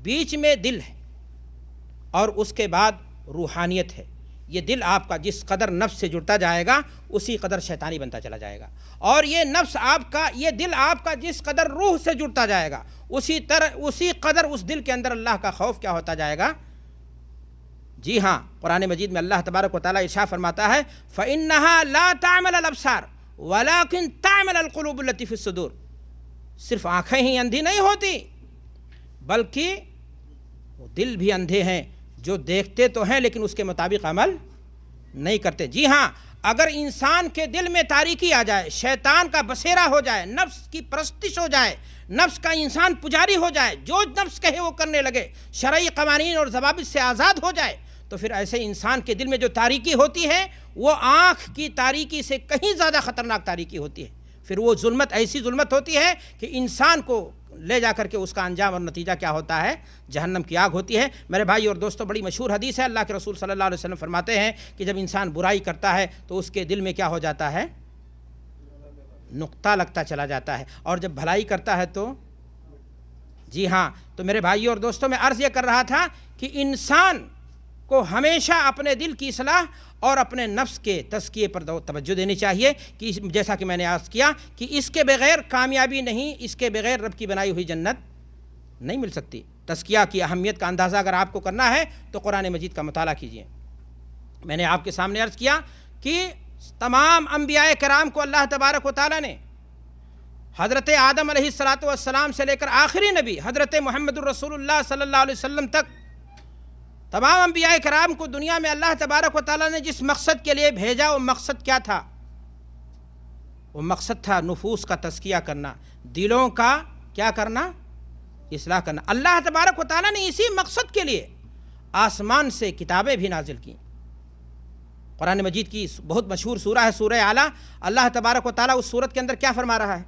بیچ میں دل ہے، اور اس کے بعد روحانیت ہے۔ یہ دل آپ کا جس قدر نفس سے جڑتا جائے گا اسی قدر شیطانی بنتا چلا جائے گا، اور یہ نفس آپ کا، یہ دل آپ کا جس قدر روح سے جڑتا جائے گا اسی قدر اس دل کے اندر اللہ کا خوف کیا ہوتا جائے گا؟ جی ہاں، قرآن مجید میں اللہ تبارک و تعالیٰ ارشاد فرماتا ہے فَإِنَّهَا لَا تَعْمَلَ الْأَبْصَارُ وَلَكِنْ تَعْمَلَ الْقُلُوبُ الَّتِي فِي الصُّدُورِ۔ صرف آنکھیں ہی اندھی نہیں ہوتی بلکہ وہ دل بھی اندھے ہیں، جو دیکھتے تو ہیں لیکن اس کے مطابق عمل نہیں کرتے۔ جی ہاں، اگر انسان کے دل میں تاریکی آ جائے، شیطان کا بسیرا ہو جائے، نفس کی پرستش ہو جائے، نفس کا انسان پجاری ہو جائے، جو نفس کہے وہ کرنے لگے، شرعی قوانین اور ضوابط سے آزاد ہو جائے، تو پھر ایسے انسان کے دل میں جو تاریکی ہوتی ہے وہ آنکھ کی تاریکی سے کہیں زیادہ خطرناک تاریکی ہوتی ہے۔ پھر وہ ظلمت ایسی ظلمت ہوتی ہے کہ انسان کو لے جا کر کے اس کا انجام اور نتیجہ کیا ہوتا ہے؟ جہنم کی آگ ہوتی ہے۔ میرے بھائی اور دوستوں بڑی مشہور حدیث ہے، اللہ کے رسول صلی اللہ علیہ وسلم فرماتے ہیں کہ جب انسان برائی کرتا ہے تو اس کے دل میں کیا ہو جاتا ہے؟ نقطہ لگتا چلا جاتا ہے، اور جب بھلائی کرتا ہے تو جی ہاں۔ تو میرے بھائی اور دوستوں میں عرض یہ کر رہا تھا کہ انسان کو ہمیشہ اپنے دل کی اصلاح اور اپنے نفس کے تزکیے پر توجہ دینی چاہیے، کہ جیسا کہ میں نے عرض کیا کہ اس کے بغیر کامیابی نہیں، اس کے بغیر رب کی بنائی ہوئی جنت نہیں مل سکتی۔ تزکیہ کی اہمیت کا اندازہ اگر آپ کو کرنا ہے تو قرآن مجید کا مطالعہ کیجیے۔ میں نے آپ کے سامنے عرض کیا کہ تمام انبیاء کرام کو اللہ تبارک و تعالیٰ نے حضرت آدم علیہ السلام سے لے کر آخری نبی حضرت محمد الرسول اللہ صلی اللہ علیہ وسلم تک تمام انبیاء کرام کو دنیا میں اللہ تبارک و تعالیٰ نے جس مقصد کے لیے بھیجا، وہ مقصد کیا تھا؟ وہ مقصد تھا نفوس کا تزکیہ کرنا، دلوں کا کیا کرنا؟ اصلاح کرنا۔ اللہ تبارک و تعالیٰ نے اسی مقصد کے لیے آسمان سے کتابیں بھی نازل کی۔ قرآن مجید کی بہت مشہور سورہ ہے سورہ اعلیٰ۔ اللہ تبارک و تعالیٰ اس سورت کے اندر کیا فرما رہا ہے؟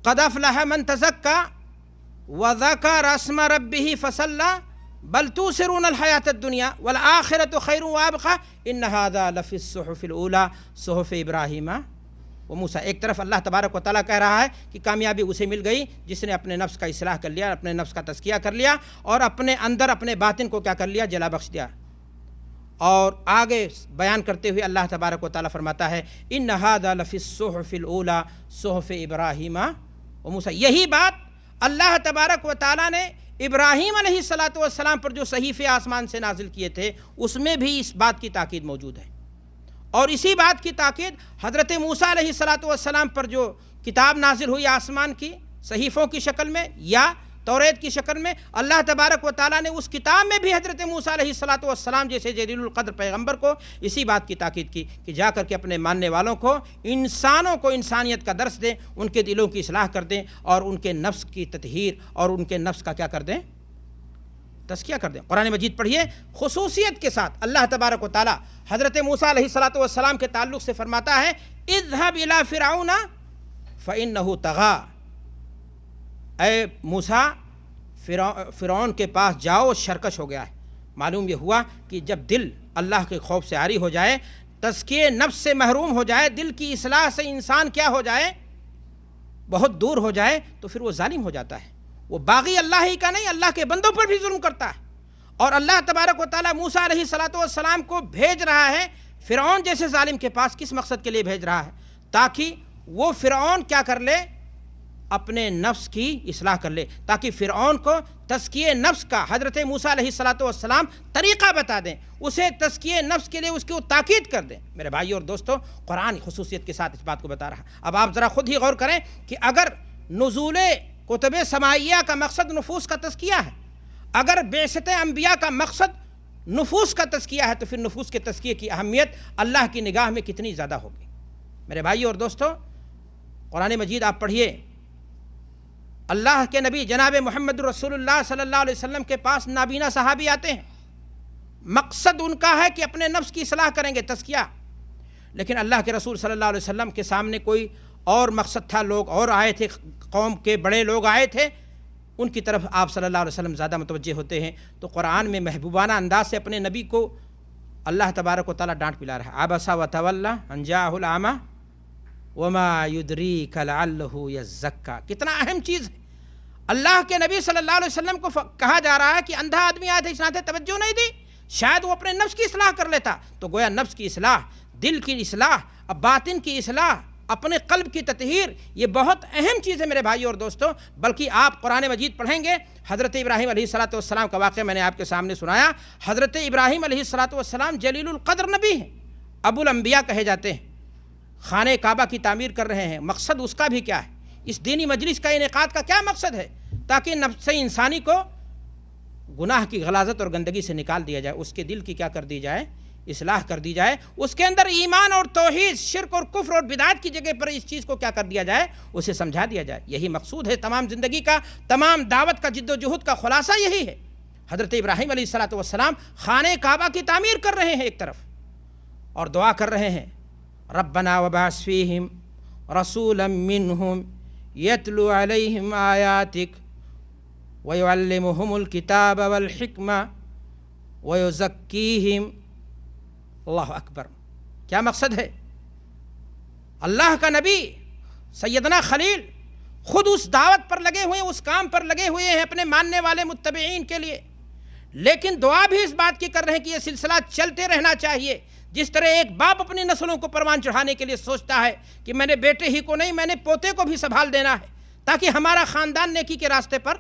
قد افلح من تزکیٰ وذکر اسم ربہ فصلی بل توثرون الحیاۃ الدنیا والآخرۃ خیر وابقیٰ ان ھذا لفی الصحف الاولیٰ صحف ابراہیم وہ موسیٰ۔ ایک طرف اللہ تبارک و تعالیٰ کہہ رہا ہے کہ کامیابی اسے مل گئی جس نے اپنے نفس کا اصلاح کر لیا، اپنے نفس کا تزکیہ کر لیا اور اپنے اندر اپنے باطن کو کیا کر لیا، جلا بخش دیا۔ اور آگے بیان کرتے ہوئے اللہ تبارک و تعالیٰ فرماتا ہے ان ھذا لفی الصحف الاولی صحف ابراہیم و موسیٰ۔ یہی بات اللہ تبارک و تعالیٰ نے ابراہیم علیہ السلام پر جو صحیفے آسمان سے نازل کیے تھے اس میں بھی اس بات کی تاکید موجود ہے، اور اسی بات کی تاکید حضرت موسیٰ علیہ السلام پر جو کتاب نازل ہوئی آسمان کی صحیفوں کی شکل میں یا توریت کی شکل میں، اللہ تبارک و تعالیٰ نے اس کتاب میں بھی حضرت موسیٰ علیہ السلام جیسے جلیل القدر پیغمبر کو اسی بات کی تاکید کی کہ جا کر کے اپنے ماننے والوں کو، انسانوں کو انسانیت کا درس دیں، ان کے دلوں کی اصلاح کر دیں اور ان کے نفس کی تطہیر اور ان کے نفس کا کیا کر دیں، تزکیہ کر دیں۔ قرآن مجید پڑھیے، خصوصیت کے ساتھ اللہ تبارک و تعالیٰ حضرت موسیٰ علیہ السلام کے تعلق سے فرماتا ہے اذهب الى فرعون فانه طغى، اے موسیٰ فرعون کے پاس جاؤ، سرکش ہو گیا ہے۔ معلوم یہ ہوا کہ جب دل اللہ کے خوف سے عاری ہو جائے، تزکیہ نفس سے محروم ہو جائے، دل کی اصلاح سے انسان کیا ہو جائے، بہت دور ہو جائے، تو پھر وہ ظالم ہو جاتا ہے۔ وہ باغی اللہ ہی کا نہیں، اللہ کے بندوں پر بھی ظلم کرتا ہے۔ اور اللہ تبارک و تعالیٰ موسیٰ علیہ السلام کو بھیج رہا ہے فرعون جیسے ظالم کے پاس۔ کس مقصد کے لیے بھیج رہا ہے؟ تاکہ وہ فرعون کیا کر لے، اپنے نفس کی اصلاح کر لے، تاکہ فرعون کو تزکیہ نفس کا حضرت موسیٰ علیہ السلام طریقہ بتا دیں، اسے تزکیہ نفس کے لیے اس کو تاکید کر دیں۔ میرے بھائی اور دوستو، قرآن خصوصیت کے ساتھ اس بات کو بتا رہا ہے۔ اب آپ ذرا خود ہی غور کریں کہ اگر نزول کتب سماعیہ کا مقصد نفوس کا تزکیہ ہے، اگر بعثت انبیاء کا مقصد نفوس کا تزکیہ ہے، تو پھر نفوس کے تزکیے کی اہمیت اللہ کی نگاہ میں کتنی زیادہ ہوگی۔ میرے بھائی اور دوستو، قرآن مجید آپ پڑھیے، اللہ کے نبی جناب محمد رسول اللہ صلی اللہ علیہ وسلم کے پاس نابینا صحابی آتے ہیں، مقصد ان کا ہے کہ اپنے نفس کی اصلاح کریں گے، تزکیہ۔ لیکن اللہ کے رسول صلی اللہ علیہ وسلم کے سامنے کوئی اور مقصد تھا، لوگ اور آئے تھے، قوم کے بڑے لوگ آئے تھے، ان کی طرف آپ صلی اللہ علیہ وسلم زیادہ متوجہ ہوتے ہیں۔ تو قرآن میں محبوبانہ انداز سے اپنے نبی کو اللہ تبارک و تعالیٰ ڈانٹ پلا رہا ہے۔ عبس وتولی ان جاءہ الاعمی وما یدریک لعلہ یزکی۔ کتنا اہم چیز ہے۔ اللہ کے نبی صلی اللہ علیہ وسلم کو کہا جا رہا ہے کہ اندھا آدمی آیا تھا، اس نے توجہ نہیں دی، شاید وہ اپنے نفس کی اصلاح کر لیتا۔ تو گویا نفس کی اصلاح، دل کی اصلاح، باطن کی اصلاح، اپنے قلب کی تطہیر، یہ بہت اہم چیز ہے میرے بھائی اور دوستو۔ بلکہ آپ قرآن مجید پڑھیں گے، حضرت ابراہیم علیہ السلام کا واقعہ میں نے آپ کے سامنے سنایا۔ حضرت ابراہیم علیہ السلام جلیل القدر نبی ہیں، ابو الانبیاء کہے جاتے ہیں، خانہ کعبہ کی تعمیر کر رہے ہیں۔ مقصد اس کا بھی کیا ہے؟ اس دینی مجلس کا انعقاد کا کیا مقصد ہے؟ تاکہ نفس انسانی کو گناہ کی غلاظت اور گندگی سے نکال دیا جائے، اس کے دل کی کیا کر دی جائے، اصلاح کر دی جائے، اس کے اندر ایمان اور توحید، شرک اور کفر اور بدعت کی جگہ پر اس چیز کو کیا کر دیا جائے، اسے سمجھا دیا جائے۔ یہی مقصود ہے تمام زندگی کا، تمام دعوت کا، جد و جہد کا خلاصہ یہی ہے۔ حضرت ابراہیم علیہ السلام خانہ کعبہ کی تعمیر کر رہے ہیں ایک طرف، اور دعا کر رہے ہیں ربنا وبعث فیہم رسولا منہم یتلو علیہم آیاتک ویعلمہم الکتاب والحکمہ ویزکیہم۔ اللہ اکبر، کیا مقصد ہے؟ اللہ کا نبی سیدنا خلیل خود اس دعوت پر لگے ہوئے ہیں، اس کام پر لگے ہوئے ہیں اپنے ماننے والے متبعین کے لیے، لیکن دعا بھی اس بات کی کر رہے ہیں کہ یہ سلسلہ چلتے رہنا چاہیے۔ جس طرح ایک باپ اپنی نسلوں کو پروان چڑھانے کے لیے سوچتا ہے کہ میں نے بیٹے ہی کو نہیں، میں نے پوتے کو بھی سنبھال دینا ہے، تاکہ ہمارا خاندان نیکی کے راستے پر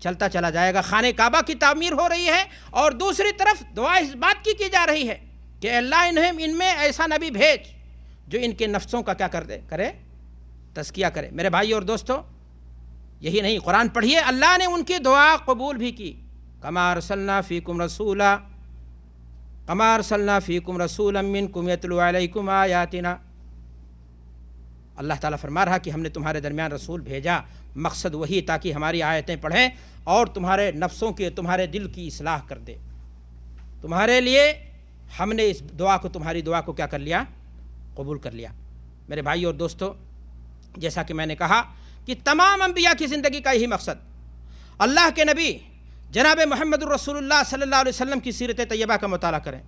چلتا چلا جائے گا۔ خانہ کعبہ کی تعمیر ہو رہی ہے، اور دوسری طرف دعا اس بات کی جا رہی ہے کہ اللہ ان میں ایسا نبی بھیج جو ان کے نفسوں کا کیا کرے، تزکیہ کرے۔ میرے بھائی اور دوستو، یہی نہیں، قرآن پڑھیے، اللہ نے ان کی دعا قبول بھی کی۔ کما ارسلنا فیکم رسولا منکم یتلو علیکم آیاتنا۔ اللہ تعالیٰ فرما رہا کہ ہم نے تمہارے درمیان رسول بھیجا، مقصد وہی تاکہ ہماری آیتیں پڑھیں اور تمہارے نفسوں کی، تمہارے دل کی اصلاح کر دے۔ تمہارے لیے ہم نے اس دعا کو، تمہاری دعا کو کیا کر لیا، قبول کر لیا۔ میرے بھائی اور دوستو، جیسا کہ میں نے کہا کہ تمام انبیاء کی زندگی کا یہی مقصد۔ اللہ کے نبی جناب محمد الرسول اللہ صلی اللہ علیہ وسلم کی سیرت طیبہ کا مطالعہ کریں۔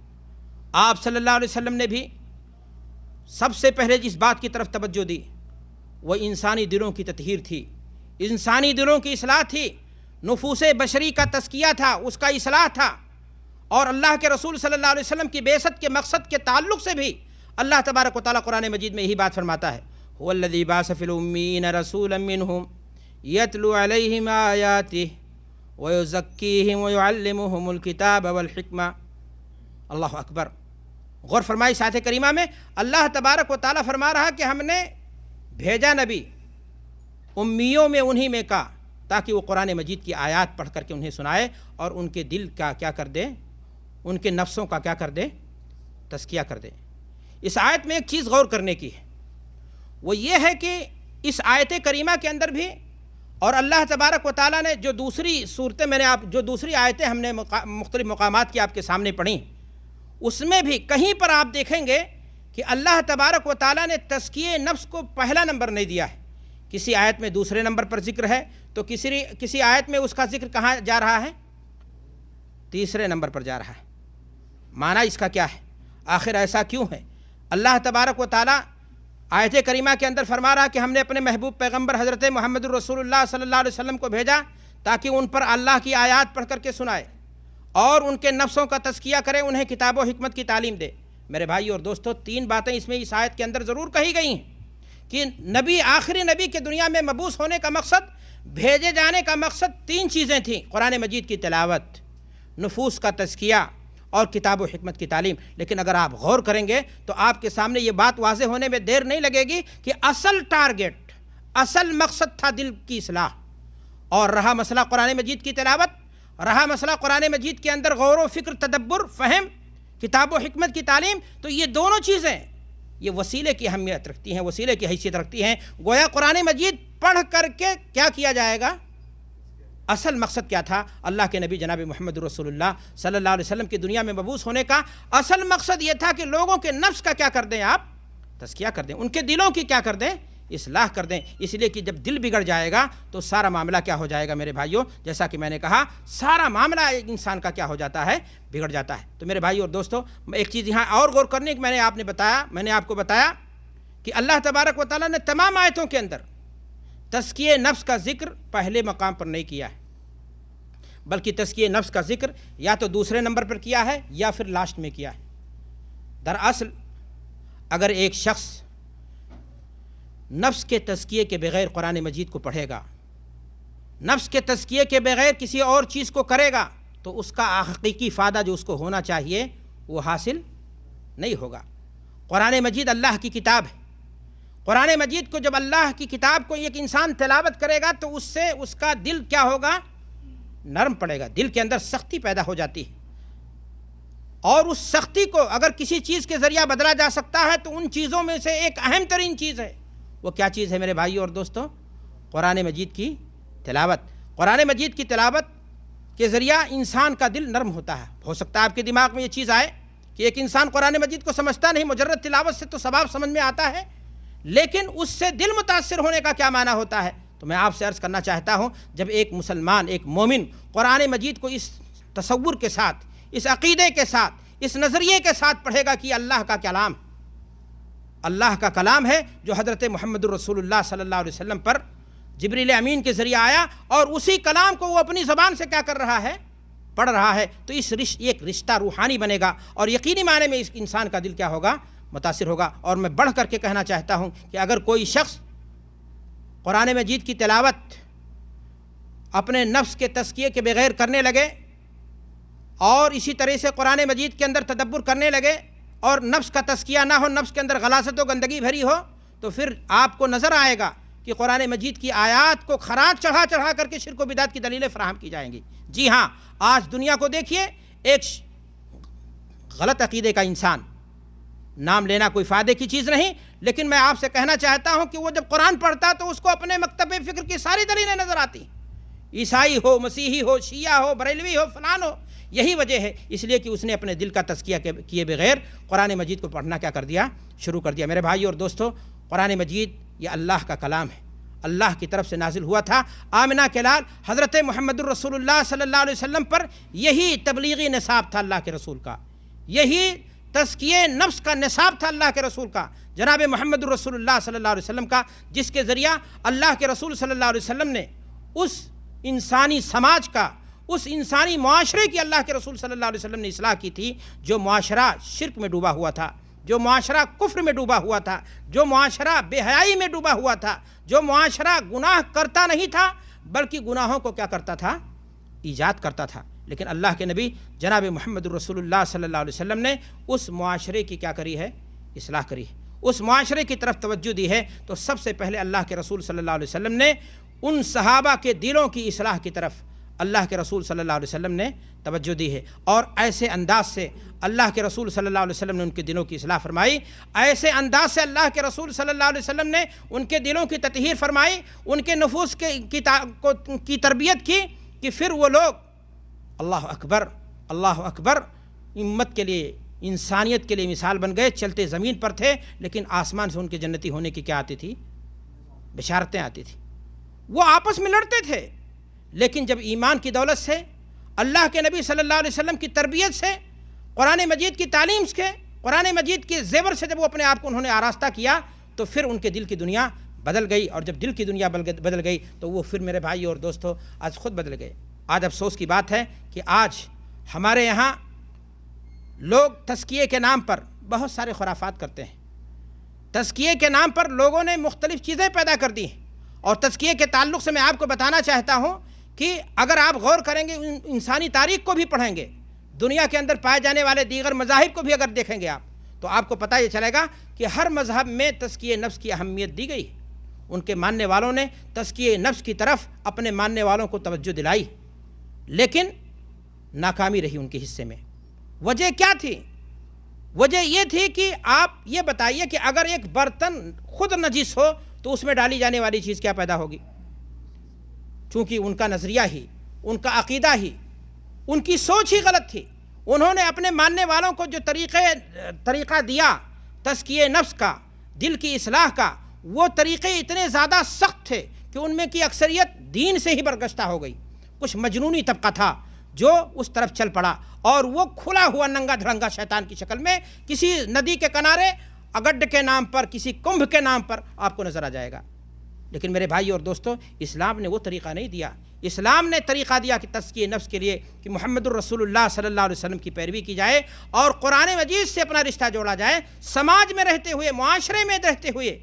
آپ صلی اللہ علیہ وسلم نے بھی سب سے پہلے جس بات کی طرف توجہ دی وہ انسانی دلوں کی تطہیر تھی، انسانی دلوں کی اصلاح تھی، نفوس بشری کا تزکیہ تھا، اس کا اصلاح تھا۔ اور اللہ کے رسول صلی اللہ علیہ وسلم کی بعثت کے مقصد کے تعلق سے بھی اللہ تبارک و تعالیٰ قرآن مجید میں یہی بات فرماتا ہے، هو الذی بعث فی الأمیین رسولا منہم یتلو علیہم آیاتہ ویزکیہم ویعلمہم الکتاب والحکمہ۔ اللہ اکبر، غور فرمائی اس آیت کریمہ میں اللہ تبارک و تعالیٰ فرما رہا کہ ہم نے بھیجا نبی امیوں میں انہی میں کا، تاکہ وہ قرآن مجید کی آیات پڑھ کر کے انہیں سنائے اور ان کے دل کا کیا کر دے، ان کے نفسوں کا کیا کر دے، تزکیہ کر دے۔ اس آیت میں ایک چیز غور کرنے کی ہے، وہ یہ ہے کہ اس آیت کریمہ کے اندر بھی اور اللہ تبارک و تعالیٰ نے جو دوسری صورتیں جو دوسری آیتیں ہم نے مختلف مقامات کی آپ کے سامنے پڑھیں، اس میں بھی کہیں پر آپ دیکھیں گے کہ اللہ تبارک و تعالیٰ نے تزکیہ نفس کو پہلا نمبر نہیں دیا ہے۔ کسی آیت میں دوسرے نمبر پر ذکر ہے تو کسی آیت میں اس کا ذکر کہاں جا رہا ہے؟ تیسرے نمبر پر جا رہا ہے۔ معنی اس کا کیا ہے؟ آخر ایسا کیوں ہے؟ اللہ تبارک و تعالیٰ آیت کریمہ کے اندر فرما رہا کہ ہم نے اپنے محبوب پیغمبر حضرت محمد الرسول اللہ صلی اللہ علیہ وسلم کو بھیجا تاکہ ان پر اللہ کی آیات پڑھ کر کے سنائے اور ان کے نفسوں کا تزکیہ کرے، انہیں کتاب و حکمت کی تعلیم دے۔ میرے بھائی اور دوستو، تین باتیں اس میں اس آیت کے اندر ضرور کہی گئی ہیں کہ نبی، آخری نبی کے دنیا میں مبعوث ہونے کا مقصد، بھیجے جانے کا مقصد تین چیزیں تھیں: قرآن مجید کی تلاوت، نفوس کا تزکیہ اور کتاب و حکمت کی تعلیم۔ لیکن اگر آپ غور کریں گے تو آپ کے سامنے یہ بات واضح ہونے میں دیر نہیں لگے گی کہ اصل ٹارگٹ، اصل مقصد تھا دل کی اصلاح، اور رہا مسئلہ قرآن مجید کی تلاوت، رہا مسئلہ قرآن مجید کے اندر غور و فکر، تدبر، فہم، کتاب و حکمت کی تعلیم، تو یہ دونوں چیزیں یہ وسیلے کی اہمیت رکھتی ہیں، وسیلے کی حیثیت رکھتی ہیں۔ گویا قرآن مجید پڑھ کر کے کیا کیا جائے گا؟ اصل مقصد کیا تھا؟ اللہ کے نبی جناب محمد رسول اللہ صلی اللہ علیہ وسلم کی دنیا میں مبعوث ہونے کا اصل مقصد یہ تھا کہ لوگوں کے نفس کا کیا کر دیں؟ آپ تزکیہ کر دیں، ان کے دلوں کی کیا کر دیں؟ اصلاح کر دیں۔ اس لیے کہ جب دل بگڑ جائے گا تو سارا معاملہ کیا ہو جائے گا میرے بھائیوں؟ جیسا کہ میں نے کہا، سارا معاملہ ایک انسان کا کیا ہو جاتا ہے؟ بگڑ جاتا ہے۔ تو میرے بھائی اور دوستو، ایک چیز یہاں اور غور کرنے کی میں نے آپ کو بتایا کہ اللہ تبارک و تعالیٰ نے تمام آیتوں کے اندر تزکیہ نفس کا ذکر پہلے مقام پر نہیں کیا ہے، بلکہ تزکیہ نفس کا ذکر یا تو دوسرے نمبر پر کیا ہے یا پھر لاسٹ میں کیا ہے۔ دراصل اگر ایک شخص نفس کے تزکیے کے بغیر قرآن مجید کو پڑھے گا، نفس کے تزکیے کے بغیر کسی اور چیز کو کرے گا، تو اس کا حقیقی فائدہ جو اس کو ہونا چاہیے وہ حاصل نہیں ہوگا۔ قرآن مجید اللہ کی کتاب ہے۔ قرآن مجید کو جب اللہ کی کتاب کو ایک انسان تلاوت کرے گا تو اس سے اس کا دل کیا ہوگا؟ نرم پڑے گا، دل کے اندر سختی پیدا ہو جاتی ہے، اور اس سختی کو اگر کسی چیز کے ذریعہ بدلا جا سکتا ہے تو ان چیزوں میں سے ایک اہم ترین چیز ہے۔ وہ کیا چیز ہے میرے بھائی اور دوستو؟ قرآن مجید کی تلاوت۔ قرآن مجید کی تلاوت کے ذریعہ انسان کا دل نرم ہوتا ہے۔ ہو سکتا ہے آپ کے دماغ میں یہ چیز آئے کہ ایک انسان قرآن مجید کو سمجھتا نہیں، مجرد تلاوت سے تو ثواب سمجھ میں آتا ہے، لیکن اس سے دل متاثر ہونے کا کیا معنی ہوتا ہے؟ تو میں آپ سے عرض کرنا چاہتا ہوں، جب ایک مسلمان، ایک مومن قرآن مجید کو اس تصور کے ساتھ، اس عقیدے کے ساتھ، اس نظریے کے ساتھ پڑھے گا کہ اللہ کا کلام، اللہ کا کلام ہے جو حضرت محمد الرسول اللہ صلی اللہ علیہ وسلم پر جبریل امین کے ذریعہ آیا، اور اسی کلام کو وہ اپنی زبان سے کیا کر رہا ہے؟ پڑھ رہا ہے، تو ایک رشتہ روحانی بنے گا، اور یقینی معنی میں اس انسان کا دل کیا ہوگا؟ متاثر ہوگا۔ اور میں بڑھ کر کے کہنا چاہتا ہوں کہ اگر کوئی شخص قرآن مجید کی تلاوت اپنے نفس کے تزکیے کے بغیر کرنے لگے، اور اسی طرح سے قرآن مجید کے اندر تدبر کرنے لگے، اور نفس کا تزکیہ نہ ہو، نفس کے اندر غلاظت و گندگی بھری ہو، تو پھر آپ کو نظر آئے گا کہ قرآن مجید کی آیات کو خراج چڑھا چڑھا کر کے شرک و بدعت کی دلیلیں فراہم کی جائیں گی۔ جی ہاں، آج دنیا کو دیکھیے، ایک غلط عقیدے کا انسان، نام لینا کوئی فائدے کی چیز نہیں، لیکن میں آپ سے کہنا چاہتا ہوں کہ وہ جب قرآن پڑھتا تو اس کو اپنے مکتب فکر کی ساری دلیلیں نظر آتی، عیسائی ہو، مسیحی ہو، شیعہ ہو، بریلوی ہو، فلان ہو۔ یہی وجہ ہے، اس لیے کہ اس نے اپنے دل کا تزکیہ کیے بغیر قرآن مجید کو پڑھنا کیا کر دیا؟ شروع کر دیا۔ میرے بھائی اور دوستو، قرآن مجید یہ اللہ کا کلام ہے، اللہ کی طرف سے نازل ہوا تھا۔ آمنہ کے لال حضرت محمد الرسول اللہ صلی اللہ علیہ وسلم پر یہی تبلیغی نصاب تھا اللہ کے رسول کا، یہی تزکیہ نفس کا نصاب تھا اللہ کے رسول کا، جناب محمد الرسول اللہ صلی اللہ علیہ وسلم کا، جس کے ذریعہ اللہ کے رسول صلی اللہ علیہ وسلم نے اس انسانی سماج کا، اس انسانی معاشرے کی اللہ کے رسول صلی اللہ علیہ وسلم نے اصلاح کی تھی، جو معاشرہ شرک میں ڈوبا ہوا تھا، جو معاشرہ کفر میں ڈوبا ہوا تھا، جو معاشرہ بے حیائی میں ڈوبا ہوا تھا، جو معاشرہ گناہ کرتا نہیں تھا بلکہ گناہوں کو کیا کرتا تھا؟ ایجاد کرتا تھا۔ لیکن اللہ کے نبی جناب محمد الرسول اللہ صلی اللہ علیہ وسلم نے اس معاشرے کی کیا کری ہے؟ اصلاح کری ہے، اس معاشرے کی طرف توجہ دی ہے۔ تو سب سے پہلے اللہ کے رسول صلی اللہ علیہ وسلم نے ان صحابہ کے دلوں کی اصلاح کی طرف اللہ کے رسول صلی اللہ علیہ وسلم نے توجہ دی ہے، اور ایسے انداز سے اللہ کے رسول صلی اللہ علیہ وسلم نے ان کے دلوں کی اصلاح فرمائی، ایسے انداز سے اللہ کے رسول صلی اللہ علیہ وسلم نے ان کے دلوں کی تطہیر فرمائی، ان کے نفوس کی تربیت کی، کہ پھر وہ لوگ اللہ اکبر اللہ اکبر امت کے لیے، انسانیت کے لیے مثال بن گئے۔ چلتے زمین پر تھے لیکن آسمان سے ان کے جنتی ہونے کی کیا آتی تھی؟ بشارتیں آتی تھیں۔ وہ آپس میں لڑتے تھے، لیکن جب ایمان کی دولت سے، اللہ کے نبی صلی اللہ علیہ وسلم کی تربیت سے، قرآن مجید کی تعلیم سے، قرآن مجید کے زیور سے جب وہ اپنے آپ کو انہوں نے آراستہ کیا، تو پھر ان کے دل کی دنیا بدل گئی، اور جب دل کی دنیا بدل گئی تو وہ پھر میرے بھائی اور دوستو آج خود بدل گئے۔ آج افسوس کی بات ہے کہ آج ہمارے یہاں لوگ تزکیے کے نام پر بہت سارے خرافات کرتے ہیں، تزکیے کے نام پر لوگوں نے مختلف چیزیں پیدا کر دی ہیں، اور تزکیے کے تعلق سے میں آپ کو بتانا چاہتا ہوں کہ اگر آپ غور کریں گے، انسانی تاریخ کو بھی پڑھیں گے، دنیا کے اندر پائے جانے والے دیگر مذاہب کو بھی اگر دیکھیں گے آپ، تو آپ کو پتہ یہ چلے گا کہ ہر مذہب میں تزکیے نفس کی اہمیت دی گئی۔ ان کے ماننے والوں نے تزکیے نفس کی طرف اپنے ماننے والوں کو توجہ دلائی، لیکن ناکامی رہی ان کے حصے میں۔ وجہ کیا تھی؟ وجہ یہ تھی کہ آپ یہ بتائیے کہ اگر ایک برتن خود نجس ہو تو اس میں ڈالی جانے والی چیز کیا پیدا ہوگی؟ چونکہ ان کا نظریہ ہی، ان کا عقیدہ ہی، ان کی سوچ ہی غلط تھی۔ انہوں نے اپنے ماننے والوں کو جو طریقہ دیا تزکیے نفس کا، دل کی اصلاح کا، وہ طریقے اتنے زیادہ سخت تھے کہ ان میں کی اکثریت دین سے ہی برگشتہ ہو گئی۔ کچھ مجنونی طبقہ تھا جو اس طرف چل پڑا، اور وہ کھلا ہوا ننگا دھڑنگا شیطان کی شکل میں کسی ندی کے کنارے اگڈ کے نام پر، کسی کمبھ کے نام پر آپ کو نظر آ جائے گا۔ لیکن میرے بھائی اور دوستو، اسلام نے وہ طریقہ نہیں دیا۔ اسلام نے طریقہ دیا کہ تزکیے نفس کے لیے کہ محمد الرسول اللہ صلی اللہ علیہ وسلم کی پیروی کی جائے، اور قرآن مجید سے اپنا رشتہ جوڑا جائے، سماج میں رہتے ہوئے، معاشرے میں رہتے ہوئے،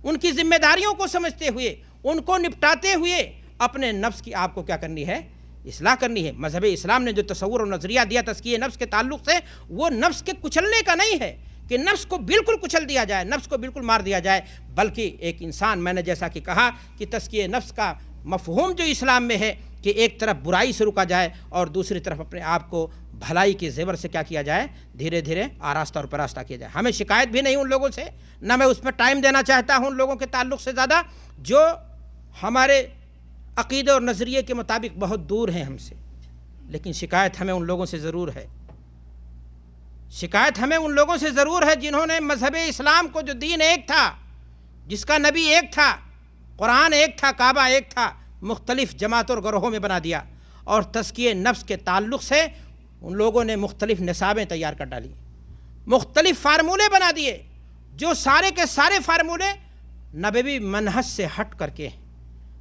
ان کی ذمہ داریوں کو سمجھتے ہوئے، ان کو نپٹاتے ہوئے اپنے نفس کی آپ کو کیا کرنی ہے؟ اصلاح کرنی ہے۔ مذہب اسلام نے جو تصور اور نظریہ دیا تزکیے نفس کے تعلق سے، وہ نفس کے کچلنے کا نہیں ہے کہ نفس کو بالکل کچل دیا جائے، نفس کو بالکل مار دیا جائے، بلکہ ایک انسان، میں نے جیسا کہ کہا کہ تزکیے نفس کا مفہوم جو اسلام میں ہے کہ ایک طرف برائی سے رکا جائے اور دوسری طرف اپنے آپ کو بھلائی کے زیور سے کیا کیا جائے؟ دھیرے دھیرے آراستہ اور پراستہ کیا جائے۔ ہمیں شکایت بھی نہیں ان لوگوں سے، نہ میں اس میں ٹائم دینا چاہتا ہوں ان لوگوں کے تعلق سے زیادہ، جو ہمارے عقیدے اور نظریے کے مطابق بہت دور ہیں ہم سے، لیکن شکایت ہمیں ان لوگوں سے ضرور ہے۔ شکایت ہمیں ان لوگوں سے ضرور ہے جنہوں نے مذہب اسلام کو، جو دین ایک تھا، جس کا نبی ایک تھا، قرآن ایک تھا، کعبہ ایک تھا، مختلف جماعتوں اور گروہوں میں بنا دیا، اور تزکیے نفس کے تعلق سے ان لوگوں نے مختلف نصابیں تیار کر ڈالی، مختلف فارمولے بنا دیے، جو سارے کے سارے فارمولے نبوی منہج سے ہٹ کر کے ہیں۔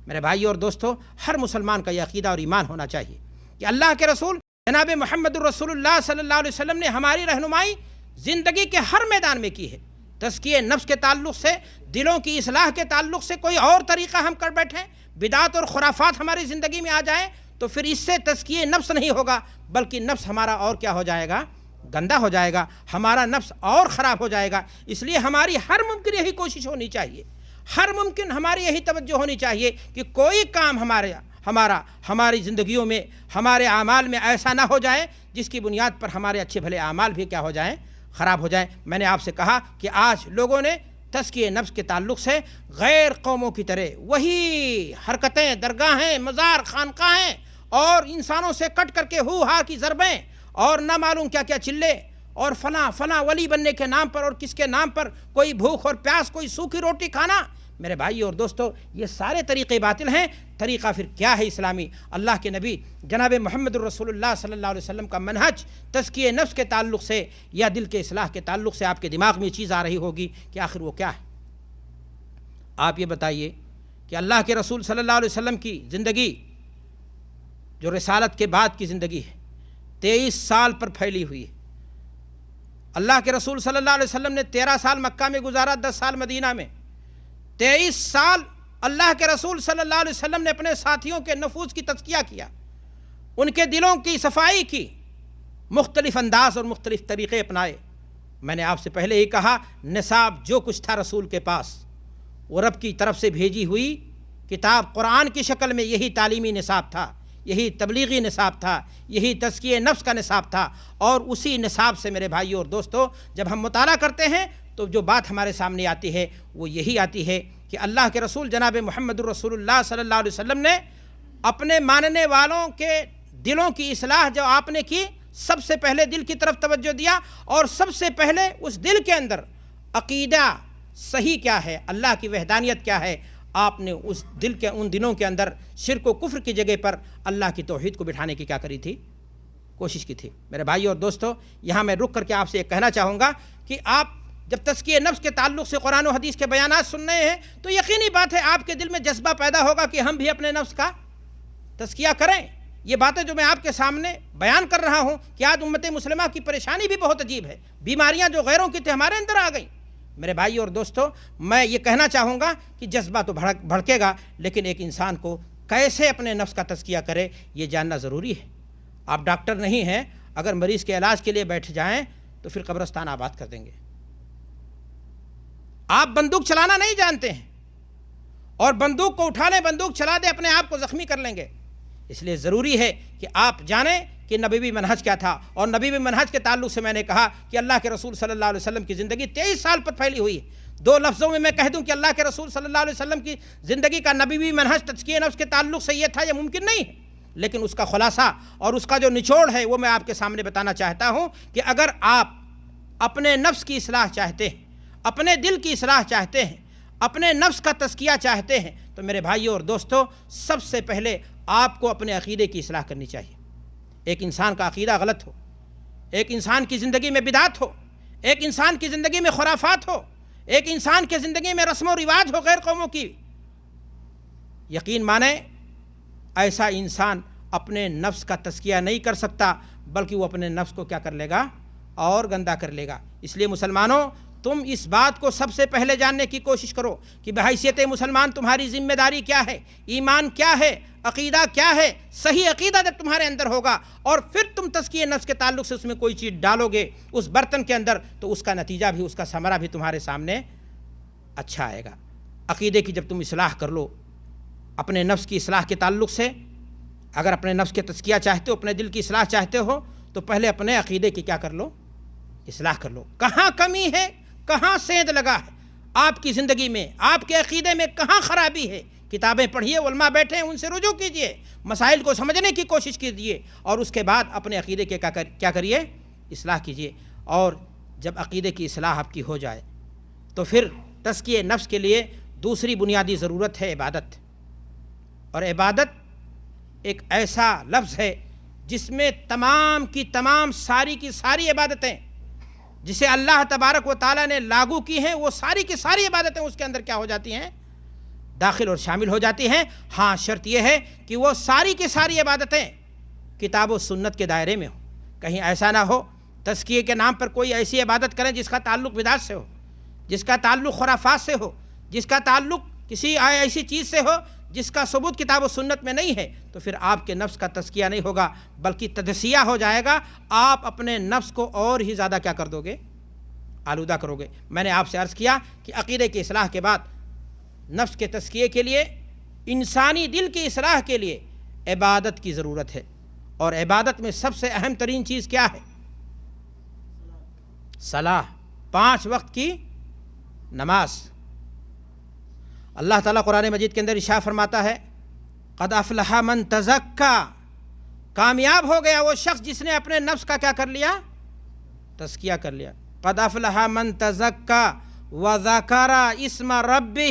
میرے بھائی اور دوستو، ہر مسلمان کا یہ عقیدہ اور ایمان ہونا چاہیے کہ اللہ کے رسول جناب محمد الرسول اللہ صلی اللہ علیہ وسلم نے ہماری رہنمائی زندگی کے ہر میدان میں کی ہے۔ تزکیے نفس کے تعلق سے، دلوں کی اصلاح کے تعلق سے کوئی اور طریقہ ہم کر بیٹھیں، بدعت اور خرافات ہماری زندگی میں آ جائیں، تو پھر اس سے تزکیے نفس نہیں ہوگا، بلکہ نفس ہمارا اور کیا ہو جائے گا؟ گندا ہو جائے گا، ہمارا نفس اور خراب ہو جائے گا۔ اس لیے ہماری ہر ممکن یہی کوشش ہونی چاہیے، ہر ممکن ہماری یہی توجہ ہونی چاہیے کہ کوئی کام ہماری زندگیوں میں، ہمارے اعمال میں ایسا نہ ہو جائے جس کی بنیاد پر ہمارے اچھے بھلے اعمال بھی کیا ہو جائیں؟ خراب ہو جائیں۔ میں نے آپ سے کہا کہ آج لوگوں نے تزکیے نفس کے تعلق سے غیر قوموں کی طرح وہی حرکتیں، درگاہیں، مزار، خانقاہیں، اور انسانوں سے کٹ کر کے ہو ہا کی ضربیں، اور نہ معلوم کیا کیا چلے، اور فلاں فلاں ولی بننے کے نام پر، اور کس کے نام پر، کوئی بھوک اور پیاس، کوئی سوکھی روٹی کھانا۔ میرے بھائی اور دوستو، یہ سارے طریقے باطل ہیں۔ طریقہ پھر کیا ہے اسلامی؟ اللہ کے نبی جناب محمد الرسول اللہ صلی اللہ علیہ وسلم کا منہج تزکیہ نفس کے تعلق سے یا دل کے اصلاح کے تعلق سے آپ کے دماغ میں یہ چیز آ رہی ہوگی کہ آخر وہ کیا ہے؟ آپ یہ بتائیے کہ اللہ کے رسول صلی اللہ علیہ وسلم کی زندگی جو رسالت کے بعد کی زندگی ہے 23 سال پر پھیلی ہوئی ہے۔ اللہ کے رسول صلی اللہ علیہ وسلم نے 13 سال مکہ میں گزارا، 10 سال مدینہ میں۔ 23 سال اللہ کے رسول صلی اللہ علیہ وسلم نے اپنے ساتھیوں کے نفوس کی تزکیہ کیا، ان کے دلوں کی صفائی کی، مختلف انداز اور مختلف طریقے اپنائے۔ میں نے آپ سے پہلے ہی کہا، نصاب جو کچھ تھا رسول کے پاس وہ رب کی طرف سے بھیجی ہوئی کتاب قرآن کی شکل میں یہی تعلیمی نصاب تھا، یہی تبلیغی نصاب تھا، یہی تزکیہ نفس کا نصاب تھا۔ اور اسی نصاب سے میرے بھائیوں اور دوستو جب ہم مطالعہ کرتے ہیں تو جو بات ہمارے سامنے آتی ہے وہ یہی آتی ہے کہ اللہ کے رسول جناب محمد الرسول اللہ صلی اللہ علیہ وسلم نے اپنے ماننے والوں کے دلوں کی اصلاح جو آپ نے کی، سب سے پہلے دل کی طرف توجہ دیا، اور سب سے پہلے اس دل کے اندر عقیدہ صحیح کیا ہے، اللہ کی وحدانیت کیا ہے، آپ نے اس دل کے ان دنوں کے اندر شرک و کفر کی جگہ پر اللہ کی توحید کو بٹھانے کی کیا کری تھی؟ کوشش کی تھی۔ میرے بھائی اور دوستو، یہاں میں رک کر کے آپ سے یہ کہنا چاہوں گا کہ آپ جب تزکیہ نفس کے تعلق سے قرآن و حدیث کے بیانات سن رہے ہیں تو یقینی بات ہے آپ کے دل میں جذبہ پیدا ہوگا کہ ہم بھی اپنے نفس کا تزکیہ کریں۔ یہ باتیں جو میں آپ کے سامنے بیان کر رہا ہوں کہ آج امت مسلمہ کی پریشانی بھی بہت عجیب ہے، بیماریاں جو غیروں کی تھیں ہمارے اندر آ گئیں۔ میرے بھائی اور دوستو، میں یہ کہنا چاہوں گا کہ جذبہ تو بھڑکے گا، لیکن ایک انسان کو کیسے اپنے نفس کا تزکیہ کرے یہ جاننا ضروری ہے۔ آپ ڈاکٹر نہیں ہیں، اگر مریض کے علاج کے لیے بیٹھ جائیں تو پھر قبرستان آباد کر دیں گے۔ آپ بندوق چلانا نہیں جانتے ہیں اور بندوق کو اٹھا لیں، بندوق چلا دیں، اپنے آپ کو زخمی کر لیں گے۔ اس لیے ضروری ہے کہ آپ جانیں کہ نبوی منہج کیا تھا، اور نبوی منہج کے تعلق سے میں نے کہا کہ اللہ کے رسول صلی اللہ علیہ وسلم کی زندگی 23 سال پر پھیلی ہوئی ہے۔ 2 لفظوں میں کہہ دوں کہ اللہ کے رسول صلی اللہ علیہ وسلم کی زندگی کا نبوی منہج تزکیہ نفس کے تعلق سے یہ تھا، یہ ممکن نہیں ہے، لیکن اس کا خلاصہ اور اس کا جو نچوڑ ہے وہ میں آپ کے سامنے بتانا چاہتا ہوں کہ اگر آپ اپنے نفس کی اصلاح چاہتے ہیں، اپنے دل کی اصلاح چاہتے ہیں، اپنے نفس کا تزکیہ چاہتے ہیں، تو میرے بھائیوں اور دوستوں سب سے پہلے آپ کو اپنے عقیدے کی اصلاح کرنی چاہیے۔ ایک انسان کا عقیدہ غلط ہو، ایک انسان کی زندگی میں بدعت ہو، ایک انسان کی زندگی میں خرافات ہو، ایک انسان کی زندگی میں رسم و رواج ہو غیر قوموں کی، یقین مانیں ایسا انسان اپنے نفس کا تزکیہ نہیں کر سکتا، بلکہ وہ اپنے نفس کو کیا کر لے گا؟ اور گندہ کر لے گا۔ اس لیے مسلمانوں، تم اس بات کو سب سے پہلے جاننے کی کوشش کرو کہ بحیثیت مسلمان تمہاری ذمہ داری کیا ہے، ایمان کیا ہے، عقیدہ کیا ہے۔ صحیح عقیدہ جب تمہارے اندر ہوگا اور پھر تم تزکیہ نفس کے تعلق سے اس میں کوئی چیز ڈالو گے اس برتن کے اندر، تو اس کا نتیجہ بھی، اس کا ثمرہ بھی تمہارے سامنے اچھا آئے گا۔ عقیدے کی جب تم اصلاح کر لو، اپنے نفس کی اصلاح کے تعلق سے اگر اپنے نفس کے تزکیہ چاہتے ہو، اپنے دل کی اصلاح چاہتے ہو، تو پہلے اپنے عقیدے کی کیا کر لو؟ اصلاح کر لو۔ کہاں کمی ہے، کہاں سیندھ لگا ہے آپ کی زندگی میں، آپ کے عقیدے میں کہاں خرابی ہے، کتابیں پڑھیے، علماء بیٹھے ہیں، ان سے رجوع کیجئے، مسائل کو سمجھنے کی کوشش کیجئے، اور اس کے بعد اپنے عقیدے کے کیا کریے؟ اصلاح کیجئے۔ اور جب عقیدے کی اصلاح آپ کی ہو جائے تو پھر تزکیہ نفس کے لیے دوسری بنیادی ضرورت ہے عبادت۔ اور عبادت ایک ایسا لفظ ہے جس میں تمام کی تمام ساری کی ساری عبادتیں جسے اللہ تبارک و تعالیٰ نے لاگو کی ہیں، وہ ساری کی ساری عبادتیں اس کے اندر کیا ہو جاتی ہیں؟ داخل اور شامل ہو جاتی ہیں۔ ہاں، شرط یہ ہے کہ وہ ساری کی ساری عبادتیں کتاب و سنت کے دائرے میں ہوں۔ کہیں ایسا نہ ہو تزکیے کے نام پر کوئی ایسی عبادت کریں جس کا تعلق بدعت سے ہو، جس کا تعلق خرافات سے ہو، جس کا تعلق کسی ایسی چیز سے ہو جس کا ثبوت کتاب و سنت میں نہیں ہے، تو پھر آپ کے نفس کا تزکیہ نہیں ہوگا بلکہ تجزیہ ہو جائے گا۔ آپ اپنے نفس کو اور ہی زیادہ کیا کر دو گے؟ آلودہ کرو گے۔ میں نے آپ سے عرض کیا کہ عقیدے کی اصلاح کے بعد نفس کے تزکیے کے لیے، انسانی دل کی اصلاح کے لیے عبادت کی ضرورت ہے، اور عبادت میں سب سے اہم ترین چیز کیا ہے؟ صلاح، 5 وقت کی نماز۔ اللہ تعالیٰ قرآن مجید کے اندر ارشاد فرماتا ہے، قد افلح من تزکا، کامیاب ہو گیا وہ شخص جس نے اپنے نفس کا کیا کر لیا؟ تزکیہ کر لیا۔ قد افلح من تزکا وذکر اسم ربہ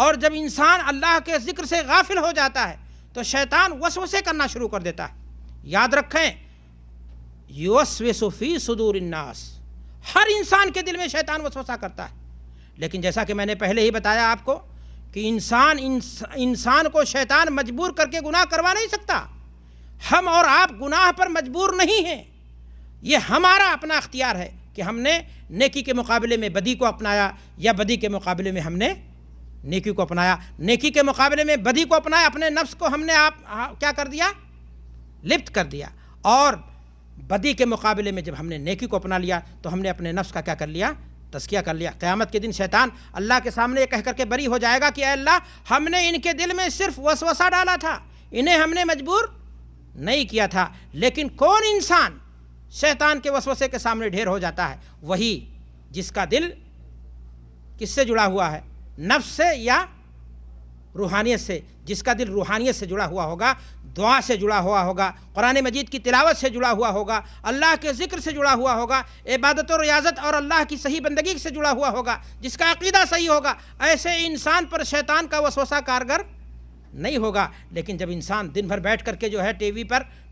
اور جب انسان اللہ کے ذکر سے غافل ہو جاتا ہے تو شیطان وسوسے کرنا شروع کر دیتا ہے۔ یاد رکھیں، یوسوس فی صدور الناس، ہر انسان کے دل میں شیطان وسوسہ کرتا ہے، لیکن جیسا کہ میں نے پہلے ہی بتایا آپ کو کہ انسان کو شیطان مجبور کر کے گناہ کروا نہیں سکتا۔ ہم اور آپ گناہ پر مجبور نہیں ہیں، یہ ہمارا اپنا اختیار ہے کہ ہم نے نیکی کے مقابلے میں بدی کو اپنایا یا بدی کے مقابلے میں ہم نے نیکی کو اپنایا، نیکی کے مقابلے میں بدی کو اپنایا، اپنے نفس کو ہم نے کیا کر دیا؟ لپت کر دیا، اور بدی کے مقابلے میں جب ہم نے نیکی کو اپنا لیا تو ہم نے اپنے نفس کا کیا کر لیا؟ تزکیہ کر لیا۔ قیامت کے دن شیطان اللہ کے سامنے یہ کہہ کر کے بری ہو جائے گا کہ اے اللہ، ہم نے ان کے دل میں صرف وسوسہ ڈالا تھا، انہیں ہم نے مجبور نہیں کیا تھا۔ لیکن کون انسان شیطان کے وسوسے کے سامنے ڈھیر ہو جاتا ہے؟ وہی جس کا دل کس سے جڑا ہوا ہے؟ نفس سے یا روحانیت سے؟ جس کا دل روحانیت سے جڑا ہوا ہوگا، دعا سے جڑا ہوا ہوگا، قرآن مجید کی تلاوت سے جڑا ہوا ہوگا، اللہ کے ذکر سے جڑا ہوا ہوگا، عبادت و ریاضت اور اللہ کی صحیح بندگی سے جڑا ہوا ہوگا، جس کا عقیدہ صحیح ہوگا، ایسے انسان پر شیطان کا وسوسہ کارگر نہیں ہوگا۔ لیکن جب انسان دن بھر بیٹھ کر کے جو ہے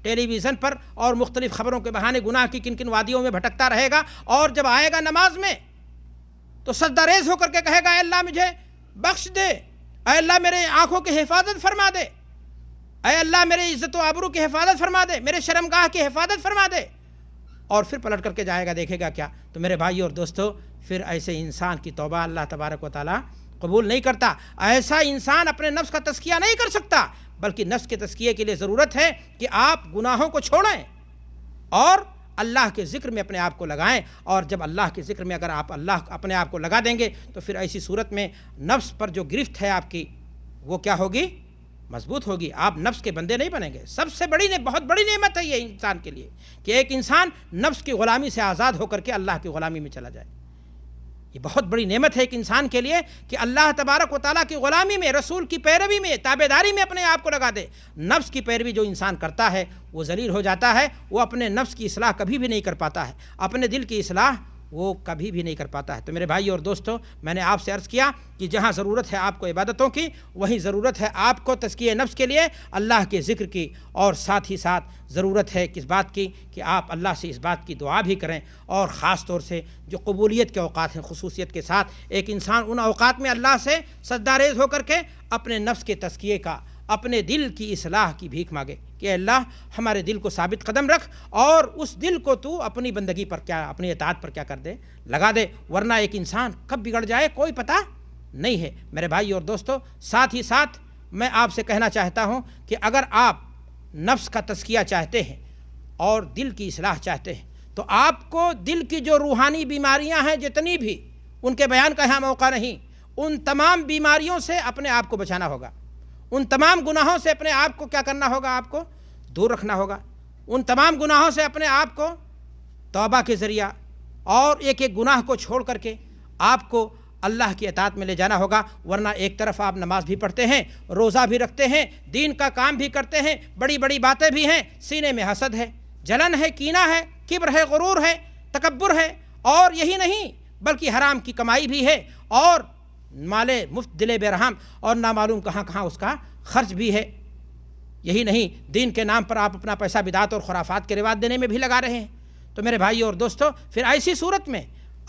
ٹیلی ویژن پر اور مختلف خبروں کے بہانے گناہ کی کن کن وادیوں میں بھٹکتا رہے گا، اور جب آئے گا نماز میں تو سجدہ ریز ہو کر کے کہے گا اے اللہ مجھے بخش دے، اے اللہ میرے آنکھوں کی حفاظت فرما دے، اے اللہ میرے عزت و آبرو کی حفاظت فرما دے، میرے شرمگاہ کی حفاظت فرما دے، اور پھر پلٹ کر کے جائے گا، دیکھے گا کیا؟ تو میرے بھائی اور دوستو، پھر ایسے انسان کی توبہ اللہ تبارک و تعالیٰ قبول نہیں کرتا۔ ایسا انسان اپنے نفس کا تزکیہ نہیں کر سکتا، بلکہ نفس کے تزکیے کے لیے ضرورت ہے کہ آپ گناہوں کو چھوڑیں اور اللہ کے ذکر میں اپنے آپ کو لگائیں۔ اور جب اللہ کے ذکر میں اگر آپ اپنے آپ کو لگا دیں گے تو پھر ایسی صورت میں نفس پر جو گرفت ہے آپ کی، وہ کیا ہوگی؟ مضبوط ہوگی۔ آپ نفس کے بندے نہیں بنیں گے۔ سب سے بہت بڑی نعمت ہے یہ انسان کے لیے کہ ایک انسان نفس کی غلامی سے آزاد ہو کر کے اللہ کی غلامی میں چلا جائے۔ یہ بہت بڑی نعمت ہے ایک انسان کے لیے کہ اللہ تبارک و تعالیٰ کی غلامی میں، رسول کی پیروی میں، تابعداری میں اپنے آپ کو لگا دے۔ نفس کی پیروی جو انسان کرتا ہے وہ ذلیل ہو جاتا ہے، وہ اپنے نفس کی اصلاح کبھی بھی نہیں کر پاتا ہے، اپنے دل کی اصلاح وہ کبھی بھی نہیں کر پاتا ہے۔ تو میرے بھائی اور دوستو، میں نے آپ سے عرض کیا کہ جہاں ضرورت ہے آپ کو عبادتوں کی، وہیں ضرورت ہے آپ کو تزکیہ نفس کے لیے اللہ کے ذکر کی، اور ساتھ ہی ساتھ ضرورت ہے کس بات کی کہ آپ اللہ سے اس بات کی دعا بھی کریں، اور خاص طور سے جو قبولیت کے اوقات ہیں، خصوصیت کے ساتھ ایک انسان ان اوقات میں اللہ سے سجدہ ریز ہو کر کے اپنے نفس کے تزکیے کا، اپنے دل کی اصلاح کی بھیک مانگے کہ اے اللہ ہمارے دل کو ثابت قدم رکھ، اور اس دل کو تو اپنی بندگی پر کیا، اپنی اطاعت پر کیا کر دے، لگا دے، ورنہ ایک انسان کب بگڑ جائے کوئی پتہ نہیں ہے۔ میرے بھائی اور دوستو، ساتھ ہی ساتھ میں آپ سے کہنا چاہتا ہوں کہ اگر آپ نفس کا تزکیہ چاہتے ہیں اور دل کی اصلاح چاہتے ہیں تو آپ کو دل کی جو روحانی بیماریاں ہیں جتنی بھی، ان کے بیان کا یہاں موقع نہیں، ان تمام بیماریوں سے اپنے آپ کو بچانا ہوگا، ان تمام گناہوں سے اپنے آپ کو کیا کرنا ہوگا؟ آپ کو دور رکھنا ہوگا۔ ان تمام گناہوں سے اپنے آپ کو توبہ کے ذریعہ اور ایک ایک گناہ کو چھوڑ کر کے آپ کو اللہ کی اطاعت میں لے جانا ہوگا، ورنہ ایک طرف آپ نماز بھی پڑھتے ہیں، روزہ بھی رکھتے ہیں، دین کا کام بھی کرتے ہیں، بڑی بڑی باتیں بھی ہیں، سینے میں حسد ہے، جلن ہے، کینہ ہے، کبر ہے، غرور ہے، تکبر ہے، اور یہی نہیں بلکہ حرام کی کمائی بھی ہے، اور مال مفت دلے بے رحم، اور نامعلوم کہاں کہاں اس کا خرچ بھی ہے۔ یہی نہیں، دین کے نام پر آپ اپنا پیسہ بدعت اور خرافات کے رواج دینے میں بھی لگا رہے ہیں۔ تو میرے بھائی اور دوستو، پھر ایسی صورت میں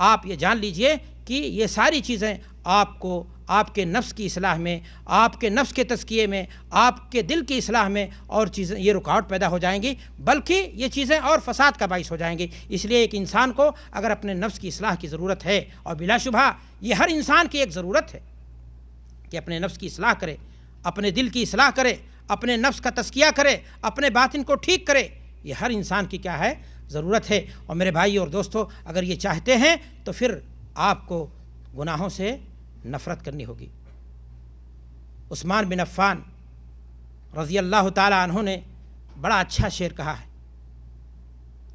آپ یہ جان لیجئے کہ یہ ساری چیزیں آپ کو آپ کے نفس کی اصلاح میں، آپ کے نفس کے تزکیے میں، آپ کے دل کی اصلاح میں اور چیزیں یہ رکاوٹ پیدا ہو جائیں گی، بلکہ یہ چیزیں اور فساد کا باعث ہو جائیں گی۔ اس لیے ایک انسان کو اگر اپنے نفس کی اصلاح کی ضرورت ہے، اور بلا شبہ یہ ہر انسان کی ایک ضرورت ہے کہ اپنے نفس کی اصلاح کرے، اپنے دل کی اصلاح کرے، اپنے نفس کا تزکیہ کرے، اپنے باطن کو ٹھیک کرے، یہ ہر انسان کی کیا ہے؟ ضرورت ہے۔ اور میرے بھائی اور دوستو، اگر یہ چاہتے ہیں تو پھر آپ کو گناہوں سے نفرت کرنی ہوگی۔ عثمان بن عفان رضی اللہ تعالی عنہ نے بڑا اچھا شعر کہا ہے،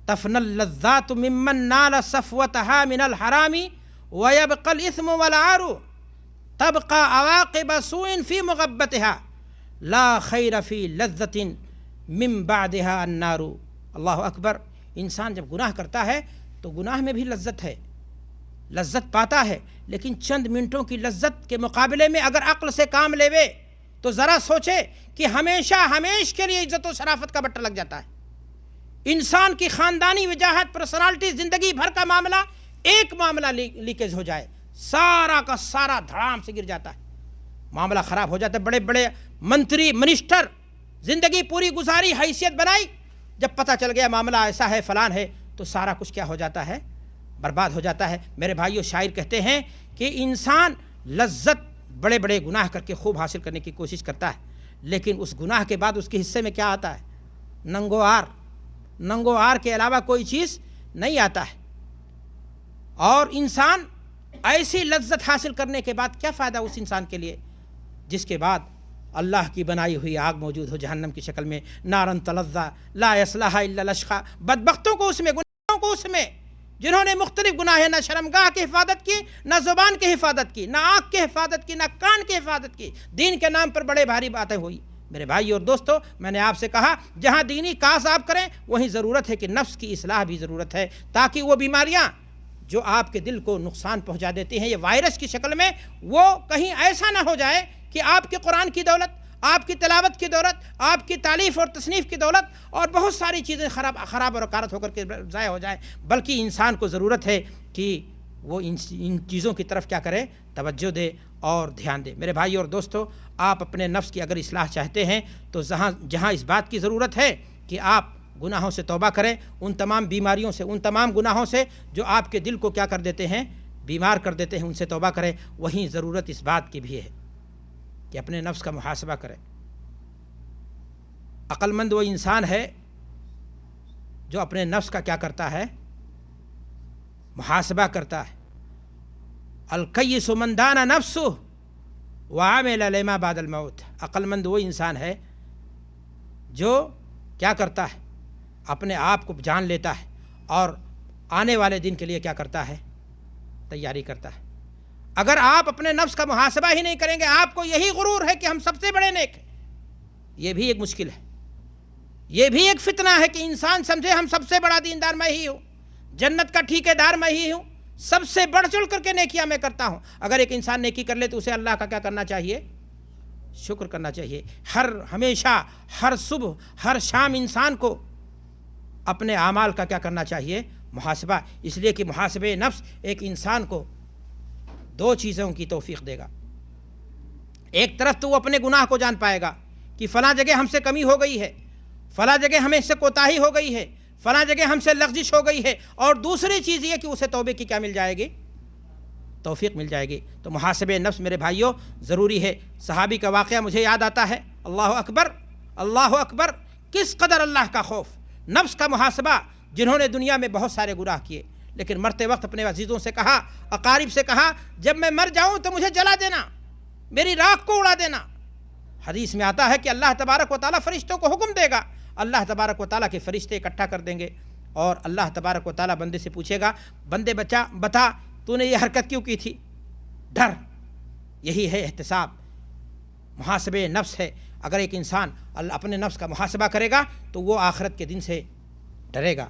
تفنى اللذات ممن نال صفوتها من الحرام ويبقى الإثم والعار تبقى عواقب سوء في مغبتها لا خیر فی لذت من بعدها النار۔ اللہ اکبر۔ انسان جب گناہ کرتا ہے تو گناہ میں بھی لذت ہے، لذت پاتا ہے، لیکن چند منٹوں کی لذت کے مقابلے میں اگر عقل سے کام لیوے تو ذرا سوچے کہ ہمیشہ ہمیش کے لیے عزت و شرافت کا بٹا لگ جاتا ہے۔ انسان کی خاندانی وجاہت، پرسنالٹی، زندگی بھر کا معاملہ، ایک معاملہ لیکیج ہو جائے، سارا کا سارا دھڑام سے گر جاتا ہے، معاملہ خراب ہو جاتا ہے۔ بڑے بڑے منتری، منسٹر، زندگی پوری گزاری، حیثیت بنائی، جب پتہ چل گیا معاملہ ایسا ہے، فلان ہے، تو سارا کچھ کیا ہو جاتا ہے؟ برباد ہو جاتا ہے۔ میرے بھائیو، شاعر کہتے ہیں کہ انسان لذت بڑے بڑے گناہ کر کے خوب حاصل کرنے کی کوشش کرتا ہے، لیکن اس گناہ کے بعد اس کے حصے میں کیا آتا ہے؟ ننگو آر کے علاوہ کوئی چیز نہیں آتا ہے۔ اور انسان ایسی لذت حاصل کرنے کے بعد کیا فائدہ اس انسان کے لیے جس کے بعد اللہ کی بنائی ہوئی آگ موجود ہو جہنم کی شکل میں، نارن تلظا لا یصلاھا الا الاشقى۔ بدبختوں کو اس میں، گناہوں کو اس میں، جنہوں نے مختلف گناہ، نہ شرمگاہ کی حفاظت کی، نہ زبان کی حفاظت کی، نہ آنکھ کی حفاظت کی، نہ کان کی حفاظت کی، دین کے نام پر بڑے بھاری باتیں ہوئی۔ میرے بھائی اور دوستو، میں نے آپ سے کہا جہاں دینی کاز آپ کریں وہیں ضرورت ہے کہ نفس کی اصلاح بھی ضرورت ہے، تاکہ وہ بیماریاں جو آپ کے دل کو نقصان پہنچا دیتی ہیں، یہ وائرس کی شکل میں، وہ کہیں ایسا نہ ہو جائے کہ آپ کے قرآن کی دولت، آپ کی تلاوت کی دولت، آپ کی تالیف اور تصنیف کی دولت اور بہت ساری چیزیں خراب اور اکارت ہو کر کے ضائع ہو جائیں، بلکہ انسان کو ضرورت ہے کہ وہ ان چیزوں کی طرف کیا کرے؟ توجہ دے اور دھیان دے۔ میرے بھائی اور دوستو، آپ اپنے نفس کی اگر اصلاح چاہتے ہیں تو جہاں اس بات کی ضرورت ہے کہ آپ گناہوں سے توبہ کریں، ان تمام بیماریوں سے، ان تمام گناہوں سے جو آپ کے دل کو کیا کر دیتے ہیں؟ بیمار کر دیتے ہیں، ان سے توبہ کریں، وہیں ضرورت اس بات کی بھی ہے کہ اپنے نفس کا محاسبہ کریں۔ عقل مند وہ انسان ہے جو اپنے نفس کا کیا کرتا ہے؟ محاسبہ کرتا ہے۔ الکیس من دان نفسہ وعمل لما بعد الموت۔ عقل مند وہ انسان ہے جو کیا کرتا ہے؟ اپنے آپ کو جان لیتا ہے اور آنے والے دن کے لیے کیا کرتا ہے؟ تیاری کرتا ہے۔ اگر آپ اپنے نفس کا محاسبہ ہی نہیں کریں گے، آپ کو یہی غرور ہے کہ ہم سب سے بڑے نیک ہیں، یہ بھی ایک مشکل ہے، یہ بھی ایک فتنہ ہے کہ انسان سمجھے ہم سب سے بڑا دیندار میں ہی ہوں، جنت کا ٹھیکیدار میں ہی ہوں، سب سے بڑھ چڑھ کر کے نیکیاں میں کرتا ہوں۔ اگر ایک انسان نیکی کر لے تو اسے اللہ کا کیا کرنا چاہیے؟ شکر کرنا چاہیے۔ ہمیشہ، ہر صبح، ہر شام انسان کو اپنے اعمال کا کیا کرنا چاہیے؟ محاسبہ۔ اس لیے کہ محاسبہ نفس ایک انسان کو دو چیزوں کی توفیق دے گا۔ ایک طرف تو وہ اپنے گناہ کو جان پائے گا کہ فلاں جگہ ہم سے کمی ہو گئی ہے، فلاں جگہ ہمیں سے کوتاہی ہو گئی ہے، فلاں جگہ ہم سے لغزش ہو گئی ہے، اور دوسری چیز یہ کہ اسے توبے کی کیا مل جائے گی؟ توفیق مل جائے گی۔ تو محاسبہ نفس میرے بھائیوں ضروری ہے۔ صحابی کا واقعہ مجھے یاد آتا ہے، اللہ اکبر، اللہ اکبر، کس قدر اللہ کا خوف، نفس کا محاسبہ، جنہوں نے دنیا میں بہت سارے گناہ کیے، لیکن مرتے وقت اپنے عزیزوں سے کہا، اقارب سے کہا، جب میں مر جاؤں تو مجھے جلا دینا، میری راکھ کو اڑا دینا۔ حدیث میں آتا ہے کہ اللہ تبارک و تعالیٰ فرشتوں کو حکم دے گا، اللہ تبارک و تعالیٰ کے فرشتے اکٹھا کر دیں گے، اور اللہ تبارک و تعالیٰ بندے سے پوچھے گا، بندے بتا تو نے یہ حرکت کیوں کی تھی؟ ڈر، یہی ہے احتساب، محاسبہ نفس ہے۔ اگر ایک انسان اپنے نفس کا محاسبہ کرے گا تو وہ آخرت کے دن سے ڈرے گا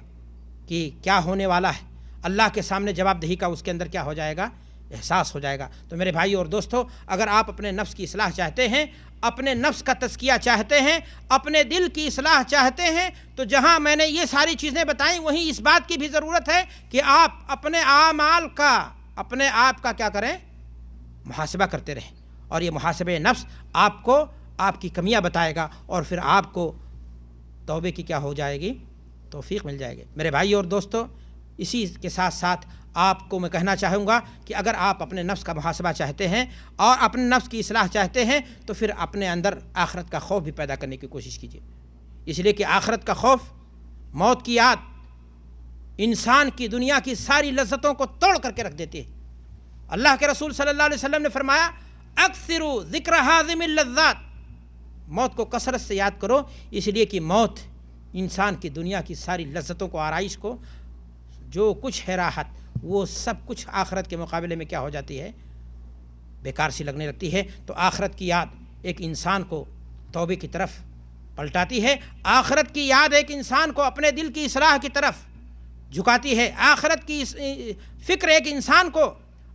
کہ کیا ہونے والا ہے، اللہ کے سامنے جواب دہی کا اس کے اندر کیا ہو جائے گا؟ احساس ہو جائے گا۔ تو میرے بھائی اور دوستو، اگر آپ اپنے نفس کی اصلاح چاہتے ہیں، اپنے نفس کا تزکیہ چاہتے ہیں، اپنے دل کی اصلاح چاہتے ہیں، تو جہاں میں نے یہ ساری چیزیں بتائیں وہیں اس بات کی بھی ضرورت ہے کہ آپ اپنے اعمال کا، اپنے آپ کا کیا کریں؟ محاسبہ کرتے رہیں، اور یہ محاسبہ نفس آپ کو آپ کی کمیاں بتائے گا، اور پھر آپ کو توبے کی کیا ہو جائے گی؟ توفیق مل جائے گی۔ میرے بھائی اور دوستو، اسی کے ساتھ ساتھ آپ کو میں کہنا چاہوں گا کہ اگر آپ اپنے نفس کا محاسبہ چاہتے ہیں اور اپنے نفس کی اصلاح چاہتے ہیں تو پھر اپنے اندر آخرت کا خوف بھی پیدا کرنے کی کوشش کیجیے، اس لیے کہ آخرت کا خوف، موت کی یاد انسان کی دنیا کی ساری لذتوں کو توڑ کر کے رکھ دیتی ہے۔ اللہ کے رسول صلی اللہ علیہ وسلم نے فرمایا، اکثروا ذکر ہاضم اللذات، موت کو کثرت سے یاد کرو، اس لیے کہ موت انسان کی دنیا کی ساری لذتوں کو، آرائش کو، جو کچھ ہے راحت، وہ سب کچھ آخرت کے مقابلے میں کیا ہو جاتی ہے؟ بیکار سی لگنے لگتی ہے۔ تو آخرت کی یاد ایک انسان کو توبے کی طرف پلٹاتی ہے، آخرت کی یاد ایک انسان کو اپنے دل کی اصلاح کی طرف جھکاتی ہے، آخرت کی فکر ایک انسان کو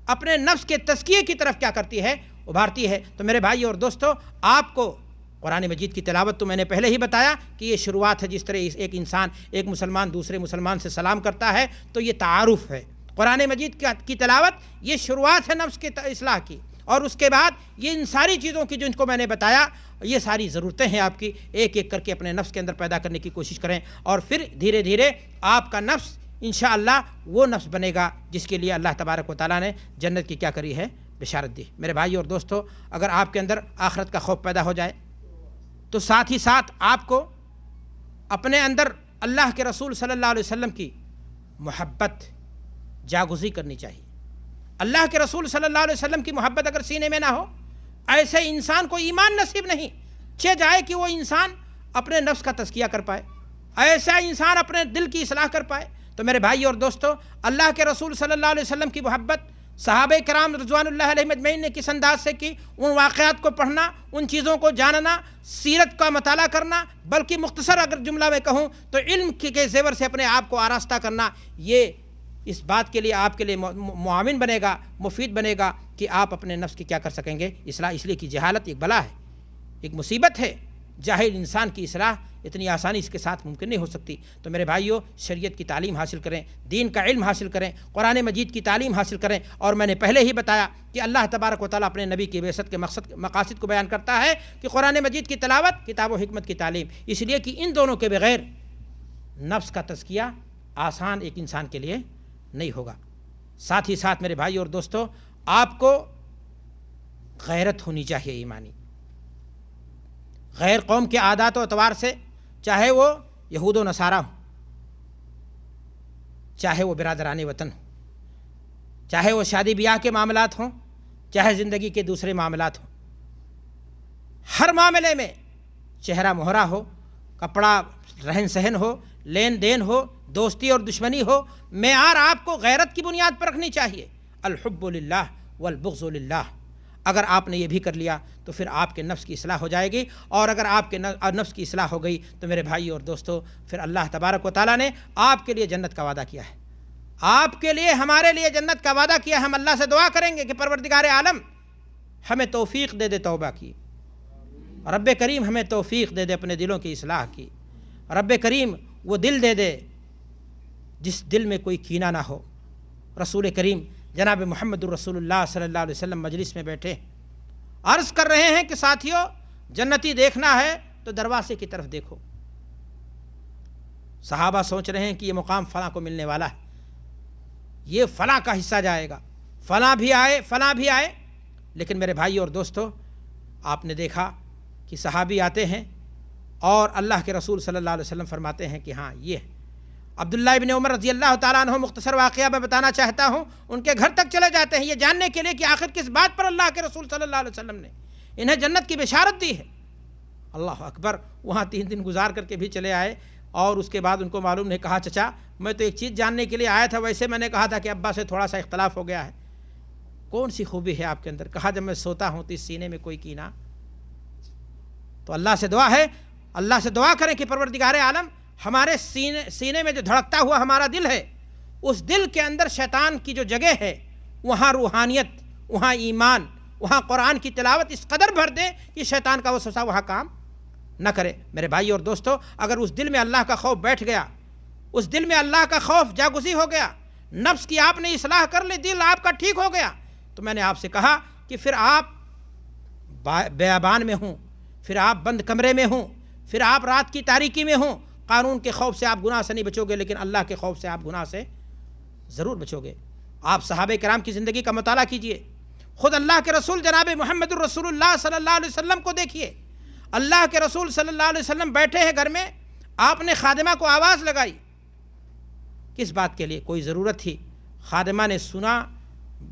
اپنے نفس کے تزکیے کی طرف کیا کرتی ہے؟ ابھارتی ہے۔ تو میرے بھائی اور دوستو، آپ کو قرآن مجید کی تلاوت تو میں نے پہلے ہی بتایا کہ یہ شروعات ہے، جس طرح ایک انسان، ایک مسلمان دوسرے مسلمان سے سلام کرتا ہے تو یہ تعارف ہے۔ قرآن مجید کی تلاوت یہ شروعات ہے نفس کے اصلاح کی، اور اس کے بعد یہ ان ساری چیزوں کی جن کو میں نے بتایا، یہ ساری ضرورتیں ہیں آپ کی، ایک ایک کر کے اپنے نفس کے اندر پیدا کرنے کی کوشش کریں، اور پھر دھیرے دھیرے آپ کا نفس انشاءاللہ وہ نفس بنے گا جس کے لیے اللہ تبارک و تعالیٰ نے جنت کی کیا کری ہے؟ بشارت دی۔ میرے بھائی اور دوستو، اگر آپ کے اندر آخرت کا خوف پیدا ہو جائے تو ساتھ ہی ساتھ آپ کو اپنے اندر اللہ کے رسول صلی اللہ علیہ وسلم کی محبت جاگزی کرنی چاہیے۔ اللہ کے رسول صلی اللہ علیہ وسلم کی محبت اگر سینے میں نہ ہو، ایسے انسان کو ایمان نصیب نہیں چہ جائے کہ وہ انسان اپنے نفس کا تزکیہ کر پائے، ایسا انسان اپنے دل کی اصلاح کر پائے۔ تو میرے بھائی اور دوستو، اللہ کے رسول صلی اللہ علیہ وسلم کی محبت صحابہ کرام رضوان اللہ علیہم اجمعین نے کس انداز سے کی، ان واقعات کو پڑھنا، ان چیزوں کو جاننا، سیرت کا مطالعہ کرنا، بلکہ مختصر اگر جملہ میں کہوں تو علم کے زیور سے اپنے آپ کو آراستہ کرنا، یہ اس بات کے لیے آپ کے لیے معاون بنے گا، مفید بنے گا کہ آپ اپنے نفس کی کیا کر سکیں گے؟ اصلاح۔ اس لیے کہ جہالت ایک بلا ہے، ایک مصیبت ہے، جاہل انسان کی اصلاح اتنی آسانی اس کے ساتھ ممکن نہیں ہو سکتی۔ تو میرے بھائیوں، شریعت کی تعلیم حاصل کریں، دین کا علم حاصل کریں، قرآن مجید کی تعلیم حاصل کریں، اور میں نے پہلے ہی بتایا کہ اللہ تبارک و تعالیٰ اپنے نبی کی بعثت کے مقاصد کو بیان کرتا ہے کہ قرآن مجید کی تلاوت، کتاب و حکمت کی تعلیم، اس لیے کہ ان دونوں کے بغیر نفس کا تزکیہ آسان ایک انسان کے لیے نہیں ہوگا۔ ساتھ ہی ساتھ میرے بھائی اور دوستو، آپ کو غیرت ہونی چاہیے ایمانی۔ غیر قوم کے عادات و اطوار سے، چاہے وہ یہود و نصارہ ہوں، چاہے وہ برادران وطن ہوں، چاہے وہ شادی بیاہ کے معاملات ہوں، چاہے زندگی کے دوسرے معاملات ہوں، ہر معاملے میں چہرہ مہرا ہو، کپڑا رہن سہن ہو، لین دین ہو، دوستی اور دشمنی ہو، معیار آپ کو غیرت کی بنیاد پر رکھنی چاہیے۔ الحب للہ والبغض للہ۔ اگر آپ نے یہ بھی کر لیا تو پھر آپ کے نفس کی اصلاح ہو جائے گی، اور اگر آپ کے نفس کی اصلاح ہو گئی تو میرے بھائی اور دوستو، پھر اللہ تبارک و تعالیٰ نے آپ کے لیے جنت کا وعدہ کیا ہے، آپ کے لیے، ہمارے لیے جنت کا وعدہ کیا ہے۔ ہم اللہ سے دعا کریں گے کہ پروردگار عالم ہمیں توفیق دے دے توبہ کی، رب کریم ہمیں توفیق دے دے اپنے دلوں کی اصلاح کی، رب کریم وہ دل دے دے جس دل میں کوئی کینہ نہ ہو۔ رسول کریم جناب محمد الرسول اللہ صلی اللہ علیہ وسلم مجلس میں بیٹھے عرض کر رہے ہیں کہ ساتھیوں، جنتی دیکھنا ہے تو دروازے کی طرف دیکھو۔ صحابہ سوچ رہے ہیں کہ یہ مقام فلاں کو ملنے والا ہے، یہ فلاں کا حصہ جائے گا، فلاں بھی آئے، فلاں بھی آئے۔ لیکن میرے بھائی اور دوستو، آپ نے دیکھا کہ صحابی آتے ہیں اور اللہ کے رسول صلی اللہ علیہ وسلم فرماتے ہیں کہ ہاں یہ ہے۔ عبداللہ ابن عمر رضی اللہ تعالیٰ عنہ، مختصر واقعہ میں بتانا چاہتا ہوں، ان کے گھر تک چلے جاتے ہیں یہ جاننے کے لیے کہ آخر کس بات پر اللہ کے رسول صلی اللہ علیہ وسلم نے انہیں جنت کی بشارت دی ہے۔ اللہ اکبر، وہاں 3 دن گزار کر کے بھی چلے آئے، اور اس کے بعد ان کو معلوم نہیں، کہا چچا میں تو ایک چیز جاننے کے لیے آیا تھا، ویسے میں نے کہا تھا کہ ابا سے تھوڑا سا اختلاف ہو گیا ہے، کون سی خوبی ہے آپ کے اندر؟ کہا جب میں سوتا ہوں تو اس سینے میں کوئی کینہ۔ تو اللہ سے دعا ہے، اللہ سے دعا کریں کہ پروردگار عالم ہمارے سینے میں جو دھڑکتا ہوا ہمارا دل ہے، اس دل کے اندر شیطان کی جو جگہ ہے، وہاں روحانیت، وہاں ایمان، وہاں قرآن کی تلاوت اس قدر بھر دے کہ شیطان کا وسوسہ وہاں کام نہ کرے۔ میرے بھائی اور دوستو، اگر اس دل میں اللہ کا خوف بیٹھ گیا، اس دل میں اللہ کا خوف جاگزی ہو گیا، نفس کی آپ نے اصلاح کر لی، دل آپ کا ٹھیک ہو گیا، تو میں نے آپ سے کہا کہ پھر آپ بیابان میں ہوں، پھر آپ بند کمرے میں ہوں، پھر آپ رات کی تاریکی میں ہوں، قانون کے خوف سے آپ گناہ سے نہیں بچو گے، لیکن اللہ کے خوف سے آپ گناہ سے ضرور بچو گے۔ آپ صحابہ کرام کی زندگی کا مطالعہ کیجئے، خود اللہ کے رسول جناب محمد الرسول اللہ صلی اللہ علیہ وسلم کو دیکھیے۔ اللہ کے رسول صلی اللہ علیہ وسلم بیٹھے ہیں گھر میں، آپ نے خادمہ کو آواز لگائی، کس بات کے لیے؟ کوئی ضرورت تھی، خادمہ نے سنا،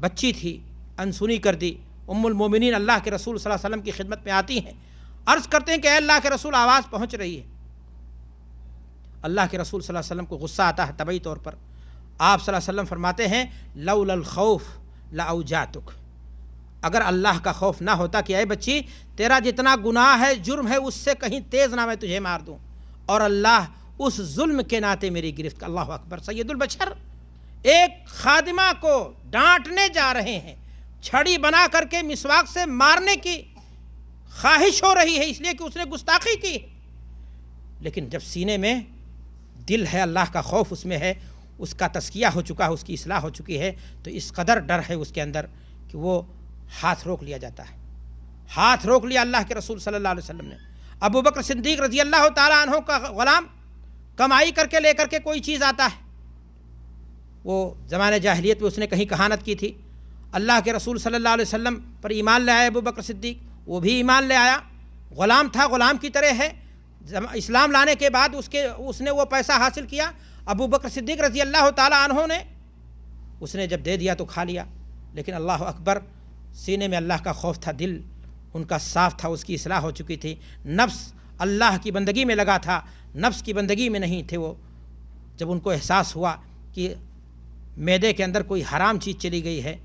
بچی تھی، انسنی کر دی۔ ام المومنین اللہ کے رسول صلی اللہ علیہ وسلم کی خدمت میں آتی ہیں، عرض کرتے ہیں کہ اے اللہ کے رسول، آواز پہنچ رہی ہے۔ اللہ کے رسول صلی اللہ علیہ وسلم کو غصہ آتا ہے طبعی طور پر، آپ صلی اللہ علیہ وسلم فرماتے ہیں لولا الخوف لاوجعتک، اگر اللہ کا خوف نہ ہوتا کہ اے بچی تیرا جتنا گناہ ہے، جرم ہے، اس سے کہیں تیز نہ میں تجھے مار دوں، اور اللہ اس ظلم کے ناطے میری گرفت. اللہ اکبر. سید البشر ایک خادمہ کو ڈانٹنے جا رہے ہیں, چھڑی بنا کر کے مسواک سے مارنے کی خواہش ہو رہی ہے اس لیے کہ اس نے گستاخی کی, لیکن جب سینے میں دل ہے, اللہ کا خوف اس میں ہے, اس کا تزکیہ ہو چکا ہے, اس کی اصلاح ہو چکی ہے, تو اس قدر ڈر ہے اس کے اندر کہ وہ ہاتھ روک لیا جاتا ہے. ہاتھ روک لیا اللہ کے رسول صلی اللہ علیہ وسلم نے. ابو بکر صدیق رضی اللہ تعالیٰ عنہ کا غلام کمائی کر کے لے کر کے کوئی چیز آتا ہے, وہ زمانے جاہلیت میں اس نے کہیں کہانت کی تھی, اللہ کے رسول صلی اللہ علیہ وسلم پر ایمان لے آئے ابو بکر صدیق, وہ بھی ایمان لے آیا, غلام تھا, غلام کی طرح ہے. اسلام لانے کے بعد اس نے وہ پیسہ حاصل کیا. ابو بکر صدیق رضی اللہ تعالیٰ عنہ نے اس نے جب دے دیا تو کھا لیا, لیکن اللہ اکبر, سینے میں اللہ کا خوف تھا, دل ان کا صاف تھا, اس کی اصلاح ہو چکی تھی, نفس اللہ کی بندگی میں لگا تھا, نفس کی بندگی میں نہیں تھے وہ. جب ان کو احساس ہوا کہ معدے کے اندر کوئی حرام چیز چلی گئی ہے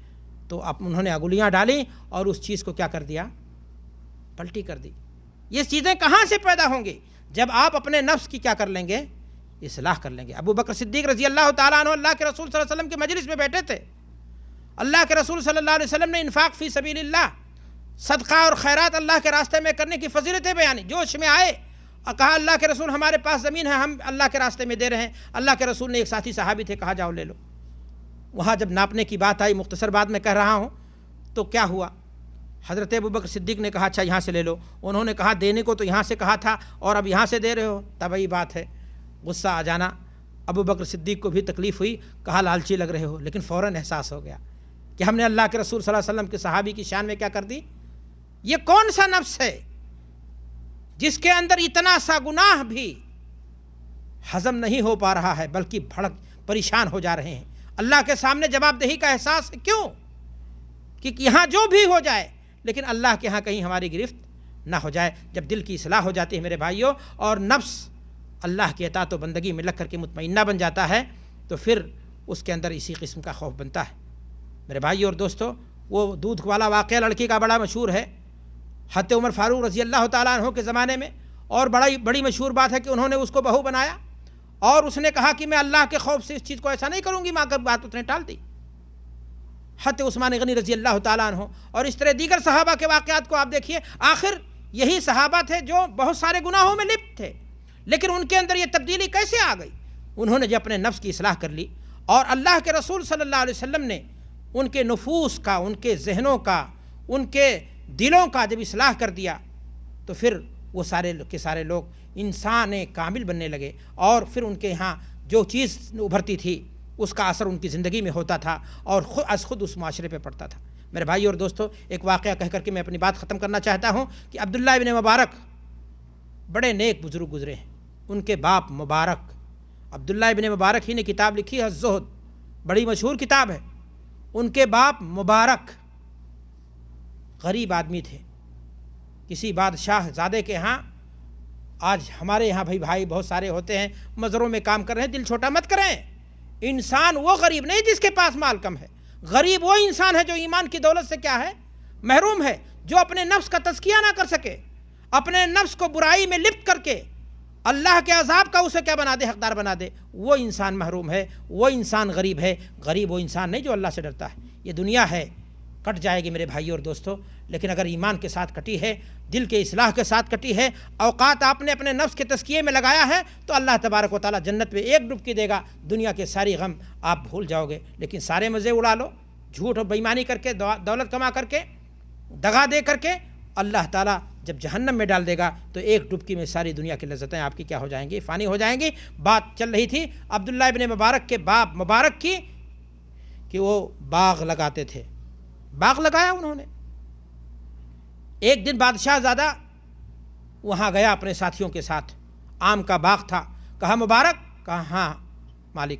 تو انہوں نے انگلیاں ڈالیں اور اس چیز کو کیا کر دیا, پلٹی کر دی. یہ چیزیں کہاں سے پیدا ہوں گی؟ جب آپ اپنے نفس کی کیا کر لیں گے, اصلاح کر لیں گے. ابو بکر صدیق رضی اللہ تعالیٰ عنہ اللہ کے رسول صلی اللہ علیہ وسلم کے مجلس میں بیٹھے تھے. اللہ کے رسول صلی اللہ علیہ وسلم نے انفاق فی سبیل اللہ, صدقہ اور خیرات اللہ کے راستے میں کرنے کی فضیلتیں بیانی. جوش میں آئے اور کہا اللہ کے رسول ہمارے پاس زمین ہے, ہم اللہ کے راستے میں دے رہے ہیں. اللہ کے رسول نے, ایک ساتھی صحابی تھے, کہا جاؤ لے لو. وہاں جب ناپنے کی بات آئی, مختصر بات میں کہہ رہا ہوں, تو کیا ہوا, حضرت ابوبکر صدیق نے کہا اچھا یہاں سے لے لو. انہوں نے کہا دینے کو تو یہاں سے کہا تھا اور اب یہاں سے دے رہے ہو, طبعی بات ہے, غصہ آ جانا. ابوبکر صدیق کو بھی تکلیف ہوئی, کہا لالچی لگ رہے ہو, لیکن فوراً احساس ہو گیا کہ ہم نے اللہ کے رسول صلی اللہ علیہ وسلم کے صحابی کی شان میں کیا کر دی. یہ کون سا نفس ہے جس کے اندر اتنا سا گناہ بھی ہضم نہیں ہو پا رہا ہے, بلکہ بھڑک پریشان ہو جا رہے ہیں. اللہ کے سامنے جواب دہی کا احساس ہے. کیوں؟ کہ یہاں جو بھی ہو جائے لیکن اللہ کے ہاں کہیں ہماری گرفت نہ ہو جائے. جب دل کی اصلاح ہو جاتی ہے میرے بھائیوں, اور نفس اللہ کی اطاعت و بندگی میں لگ کر کے مطمئنہ بن جاتا ہے, تو پھر اس کے اندر اسی قسم کا خوف بنتا ہے. میرے بھائیوں اور دوستو, وہ دودھ والا واقعہ لڑکی کا بڑا مشہور ہے. حضرت عمر فاروق رضی اللہ تعالیٰ عنہ کے زمانے میں, اور بڑی مشہور بات ہے کہ انہوں نے اس کو بہو بنایا اور اس نے کہا کہ میں اللہ کے خوف سے اس چیز کو ایسا نہیں کروں گی. ماں کی بات اس نے ٹال دی. حضرت عثمان غنی رضی اللہ تعالیٰ عنہ اور اس طرح دیگر صحابہ کے واقعات کو آپ دیکھیے. آخر یہی صحابہ تھے جو بہت سارے گناہوں میں لپت تھے, لیکن ان کے اندر یہ تبدیلی کیسے آ گئی؟ انہوں نے جب اپنے نفس کی اصلاح کر لی اور اللہ کے رسول صلی اللہ علیہ وسلم نے ان کے نفوس کا, ان کے ذہنوں کا, ان کے دلوں کا جب اصلاح کر دیا, تو پھر وہ سارے کے سارے لوگ انسان کامل بننے لگے. اور پھر ان کے یہاں جو چیز ابھرتی تھی اس کا اثر ان کی زندگی میں ہوتا تھا اور خود اس معاشرے پہ پڑتا تھا. میرے بھائی اور دوستو, ایک واقعہ کہہ کر کے میں اپنی بات ختم کرنا چاہتا ہوں کہ عبداللہ ابن مبارک بڑے نیک بزرگ گزرے ہیں. ان کے باپ مبارک, عبداللہ ابن مبارک ہی نے کتاب لکھی ہے الزہد, بڑی مشہور کتاب ہے. ان کے باپ مبارک غریب آدمی تھے. کسی بادشاہ زادے کے ہاں, آج ہمارے یہاں بھائی بہت سارے ہوتے ہیں, مزروں میں کام کر رہے ہیں, دل چھوٹا مت کریں. انسان وہ غریب نہیں جس کے پاس مال کم ہے. غریب وہ انسان ہے جو ایمان کی دولت سے کیا ہے, محروم ہے, جو اپنے نفس کا تزکیہ نہ کر سکے, اپنے نفس کو برائی میں لپت کر کے اللہ کے عذاب کا اسے کیا بنا دے, حقدار بنا دے. وہ انسان محروم ہے, وہ انسان غریب ہے. غریب وہ انسان نہیں جو اللہ سے ڈرتا ہے. یہ دنیا ہے, کٹ جائے گی میرے بھائیوں اور دوستو, لیکن اگر ایمان کے ساتھ کٹی ہے, دل کے اصلاح کے ساتھ کٹی ہے, اوقات آپ نے اپنے نفس کے تزکیے میں لگایا ہے, تو اللہ تبارک و تعالیٰ جنت میں ایک ڈبکی دے گا. دنیا کے ساری غم آپ بھول جاؤ گے, لیکن سارے مزے اڑا لو, جھوٹ اور بےایمانی کر کے, دولت کما کر کے, دغا دے کر کے, اللہ تعالیٰ جب جہنم میں ڈال دے گا تو ایک ڈبکی میں ساری دنیا کی لذتیں آپ کی کیا ہو جائیں گی, فانی ہو جائیں گی. بات چل رہی تھی عبداللہ ابن مبارک کے باپ مبارک کی کہ وہ باغ لگاتے تھے. باغ لگایا انہوں نے. ایک دن بادشاہ زادہ وہاں گیا اپنے ساتھیوں کے ساتھ, آم کا باغ تھا. کہا مبارک, کہا ہاں مالک,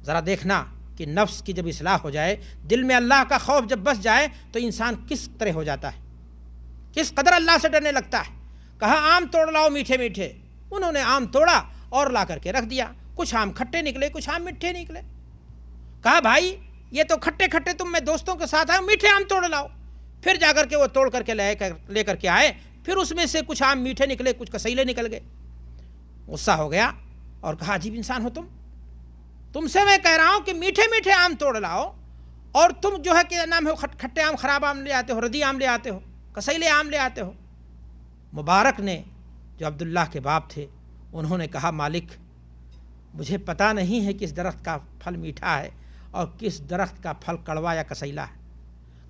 ذرا دیکھنا کہ نفس کی جب اصلاح ہو جائے, دل میں اللہ کا خوف جب بس جائے تو انسان کس طرح ہو جاتا ہے, کس قدر اللہ سے ڈرنے لگتا ہے. کہا آم توڑ لاؤ میٹھے میٹھے. انہوں نے آم توڑا اور لا کر کے رکھ دیا. کچھ آم کھٹے نکلے, کچھ آم میٹھے نکلے. کہا بھائی یہ تو کھٹے کھٹے, تم میں دوستوں کے ساتھ آئے, میٹھے آم توڑ لاؤ. پھر جا کر کے وہ توڑ کر کے لے کر کے آئے. پھر اس میں سے کچھ آم میٹھے نکلے, کچھ کسیلے نکل گئے. غصہ ہو گیا, اور کہا عجیب انسان ہو تم سے میں کہہ رہا ہوں کہ میٹھے میٹھے آم توڑ لاؤ اور تم جو ہے کہ نام ہے کھٹے آم خراب آم لے آتے ہو، ردی آم لے آتے ہو، کسیلے آم لے آتے ہو۔ مبارک نے جو عبداللہ کے باپ تھے انہوں نے کہا مالک مجھے پتہ نہیں ہے کس درخت کا پھل میٹھا ہے اور کس درخت کا پھل کڑوا یا کسیلا ہے۔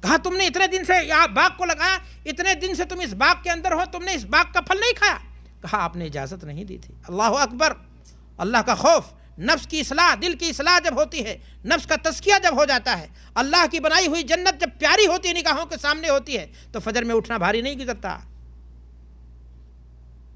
کہا تم نے اتنے دن سے یہاں باغ کو لگایا، اتنے دن سے تم اس باغ کے اندر ہو، تم نے اس باغ کا پھل نہیں کھایا؟ کہا آپ نے اجازت نہیں دی تھی۔ اللہ اکبر، اللہ کا خوف، نفس کی اصلاح، دل کی اصلاح جب ہوتی ہے، نفس کا تزکیہ جب ہو جاتا ہے، اللہ کی بنائی ہوئی جنت جب پیاری ہوتی ہے، نگاہوں کے سامنے ہوتی ہے، تو فجر میں اٹھنا بھاری نہیں گزرتا۔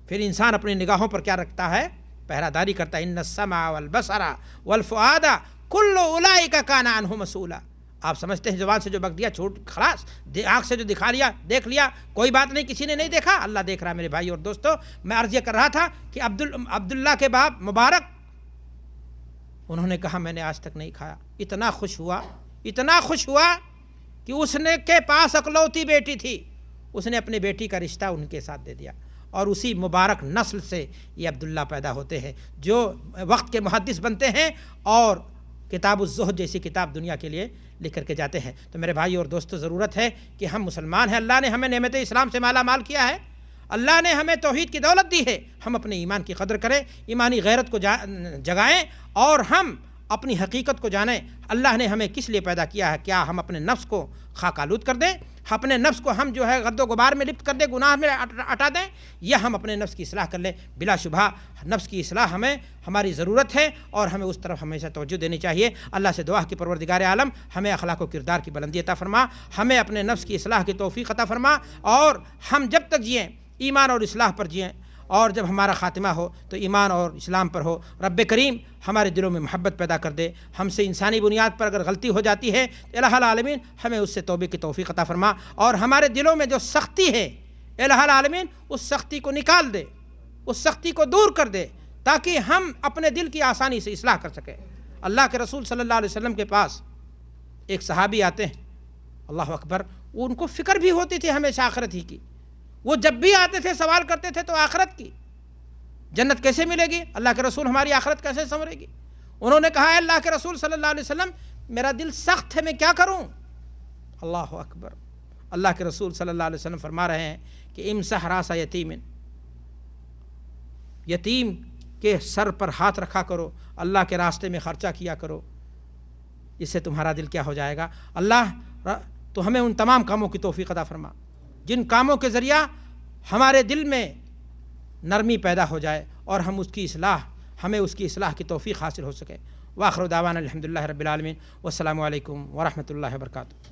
پھر انسان اپنی نگاہوں پر کیا رکھتا ہے؟ پہرہ داری کرتا ہے۔ ان السمع والبصر والفؤاد کل اولئک کان عنہ مسئولا۔ آپ سمجھتے ہیں زبان سے جو بک دیا چھوٹ خلاص، آنکھ سے جو دکھا لیا دیکھ لیا، کوئی بات نہیں، کسی نے نہیں دیکھا، اللہ دیکھ رہا ہے۔ میرے بھائی اور دوستو، میں عرض یہ کر رہا تھا کہ عبداللہ کے باپ مبارک انہوں نے کہا میں نے آج تک نہیں کھایا۔ اتنا خوش ہوا کہ اس نے کے پاس اکلوتی بیٹی تھی، اس نے اپنی بیٹی کا رشتہ ان کے ساتھ دے دیا، اور اسی مبارک نسل سے یہ عبداللہ پیدا ہوتے ہیں جو وقت کے محدث بنتے ہیں اور کتاب الزہد جیسی کتاب دنیا کے لیے لکھ کر کے جاتے ہیں۔ تو میرے بھائی اور دوستو، ضرورت ہے کہ ہم مسلمان ہیں، اللہ نے ہمیں نعمت اسلام سے مالا مال کیا ہے، اللہ نے ہمیں توحید کی دولت دی ہے، ہم اپنے ایمان کی قدر کریں، ایمانی غیرت کو جگائیں اور ہم اپنی حقیقت کو جانیں۔ اللہ نے ہمیں کس لیے پیدا کیا ہے؟ کیا ہم اپنے نفس کو خاک آلود کر دیں، اپنے نفس کو ہم جو ہے غد و غبار میں لپت کر دیں، گناہ میں اٹا دیں، یا ہم اپنے نفس کی اصلاح کر لیں؟ بلا شبہ نفس کی اصلاح ہماری ضرورت ہے اور ہمیں اس طرف ہمیشہ توجہ دینی چاہیے۔ اللہ سے دعا کہ پروردگار عالم ہمیں اخلاق و کردار کی بلندی عطا فرما، ہمیں اپنے نفس کی اصلاح کی توفیق عطا فرما، اور ہم جب تک جئیں ایمان اور اصلاح پر جئیں، اور جب ہمارا خاتمہ ہو تو ایمان اور اسلام پر ہو۔ رب کریم ہمارے دلوں میں محبت پیدا کر دے، ہم سے انسانی بنیاد پر اگر غلطی ہو جاتی ہے الہ العالمین ہمیں اس سے توبے کی توفیق عطا فرما، اور ہمارے دلوں میں جو سختی ہے الہ العالمین اس سختی کو نکال دے، اس سختی کو دور کر دے، تاکہ ہم اپنے دل کی آسانی سے اصلاح کر سکیں۔ اللہ کے رسول صلی اللہ علیہ وسلم کے پاس ایک صحابی آتے ہیں، اللہ اکبر، ان کو فکر بھی ہوتی تھی ہمیشہ آخرت ہی کی، وہ جب بھی آتے تھے سوال کرتے تھے تو آخرت کی، جنت کیسے ملے گی، اللہ کے رسول ہماری آخرت کیسے سنورے گی؟ انہوں نے کہا ہے اللہ کے رسول صلی اللہ علیہ وسلم میرا دل سخت ہے، میں کیا کروں؟ اللہ اکبر، اللہ کے رسول صلی اللہ علیہ وسلم فرما رہے ہیں کہ امسح راس یتیم، یتیم کے سر پر ہاتھ رکھا کرو، اللہ کے راستے میں خرچہ کیا کرو، اس سے تمہارا دل کیا ہو جائے گا۔ اللہ تو ہمیں ان تمام کاموں کی توفیق عطا فرما جن کاموں کے ذریعہ ہمارے دل میں نرمی پیدا ہو جائے اور ہمیں اس کی اصلاح کی توفیق حاصل ہو سکے۔ وآخر دعوانا الحمدللہ رب العالمین، والسلام علیکم ورحمۃ اللہ وبرکاتہ۔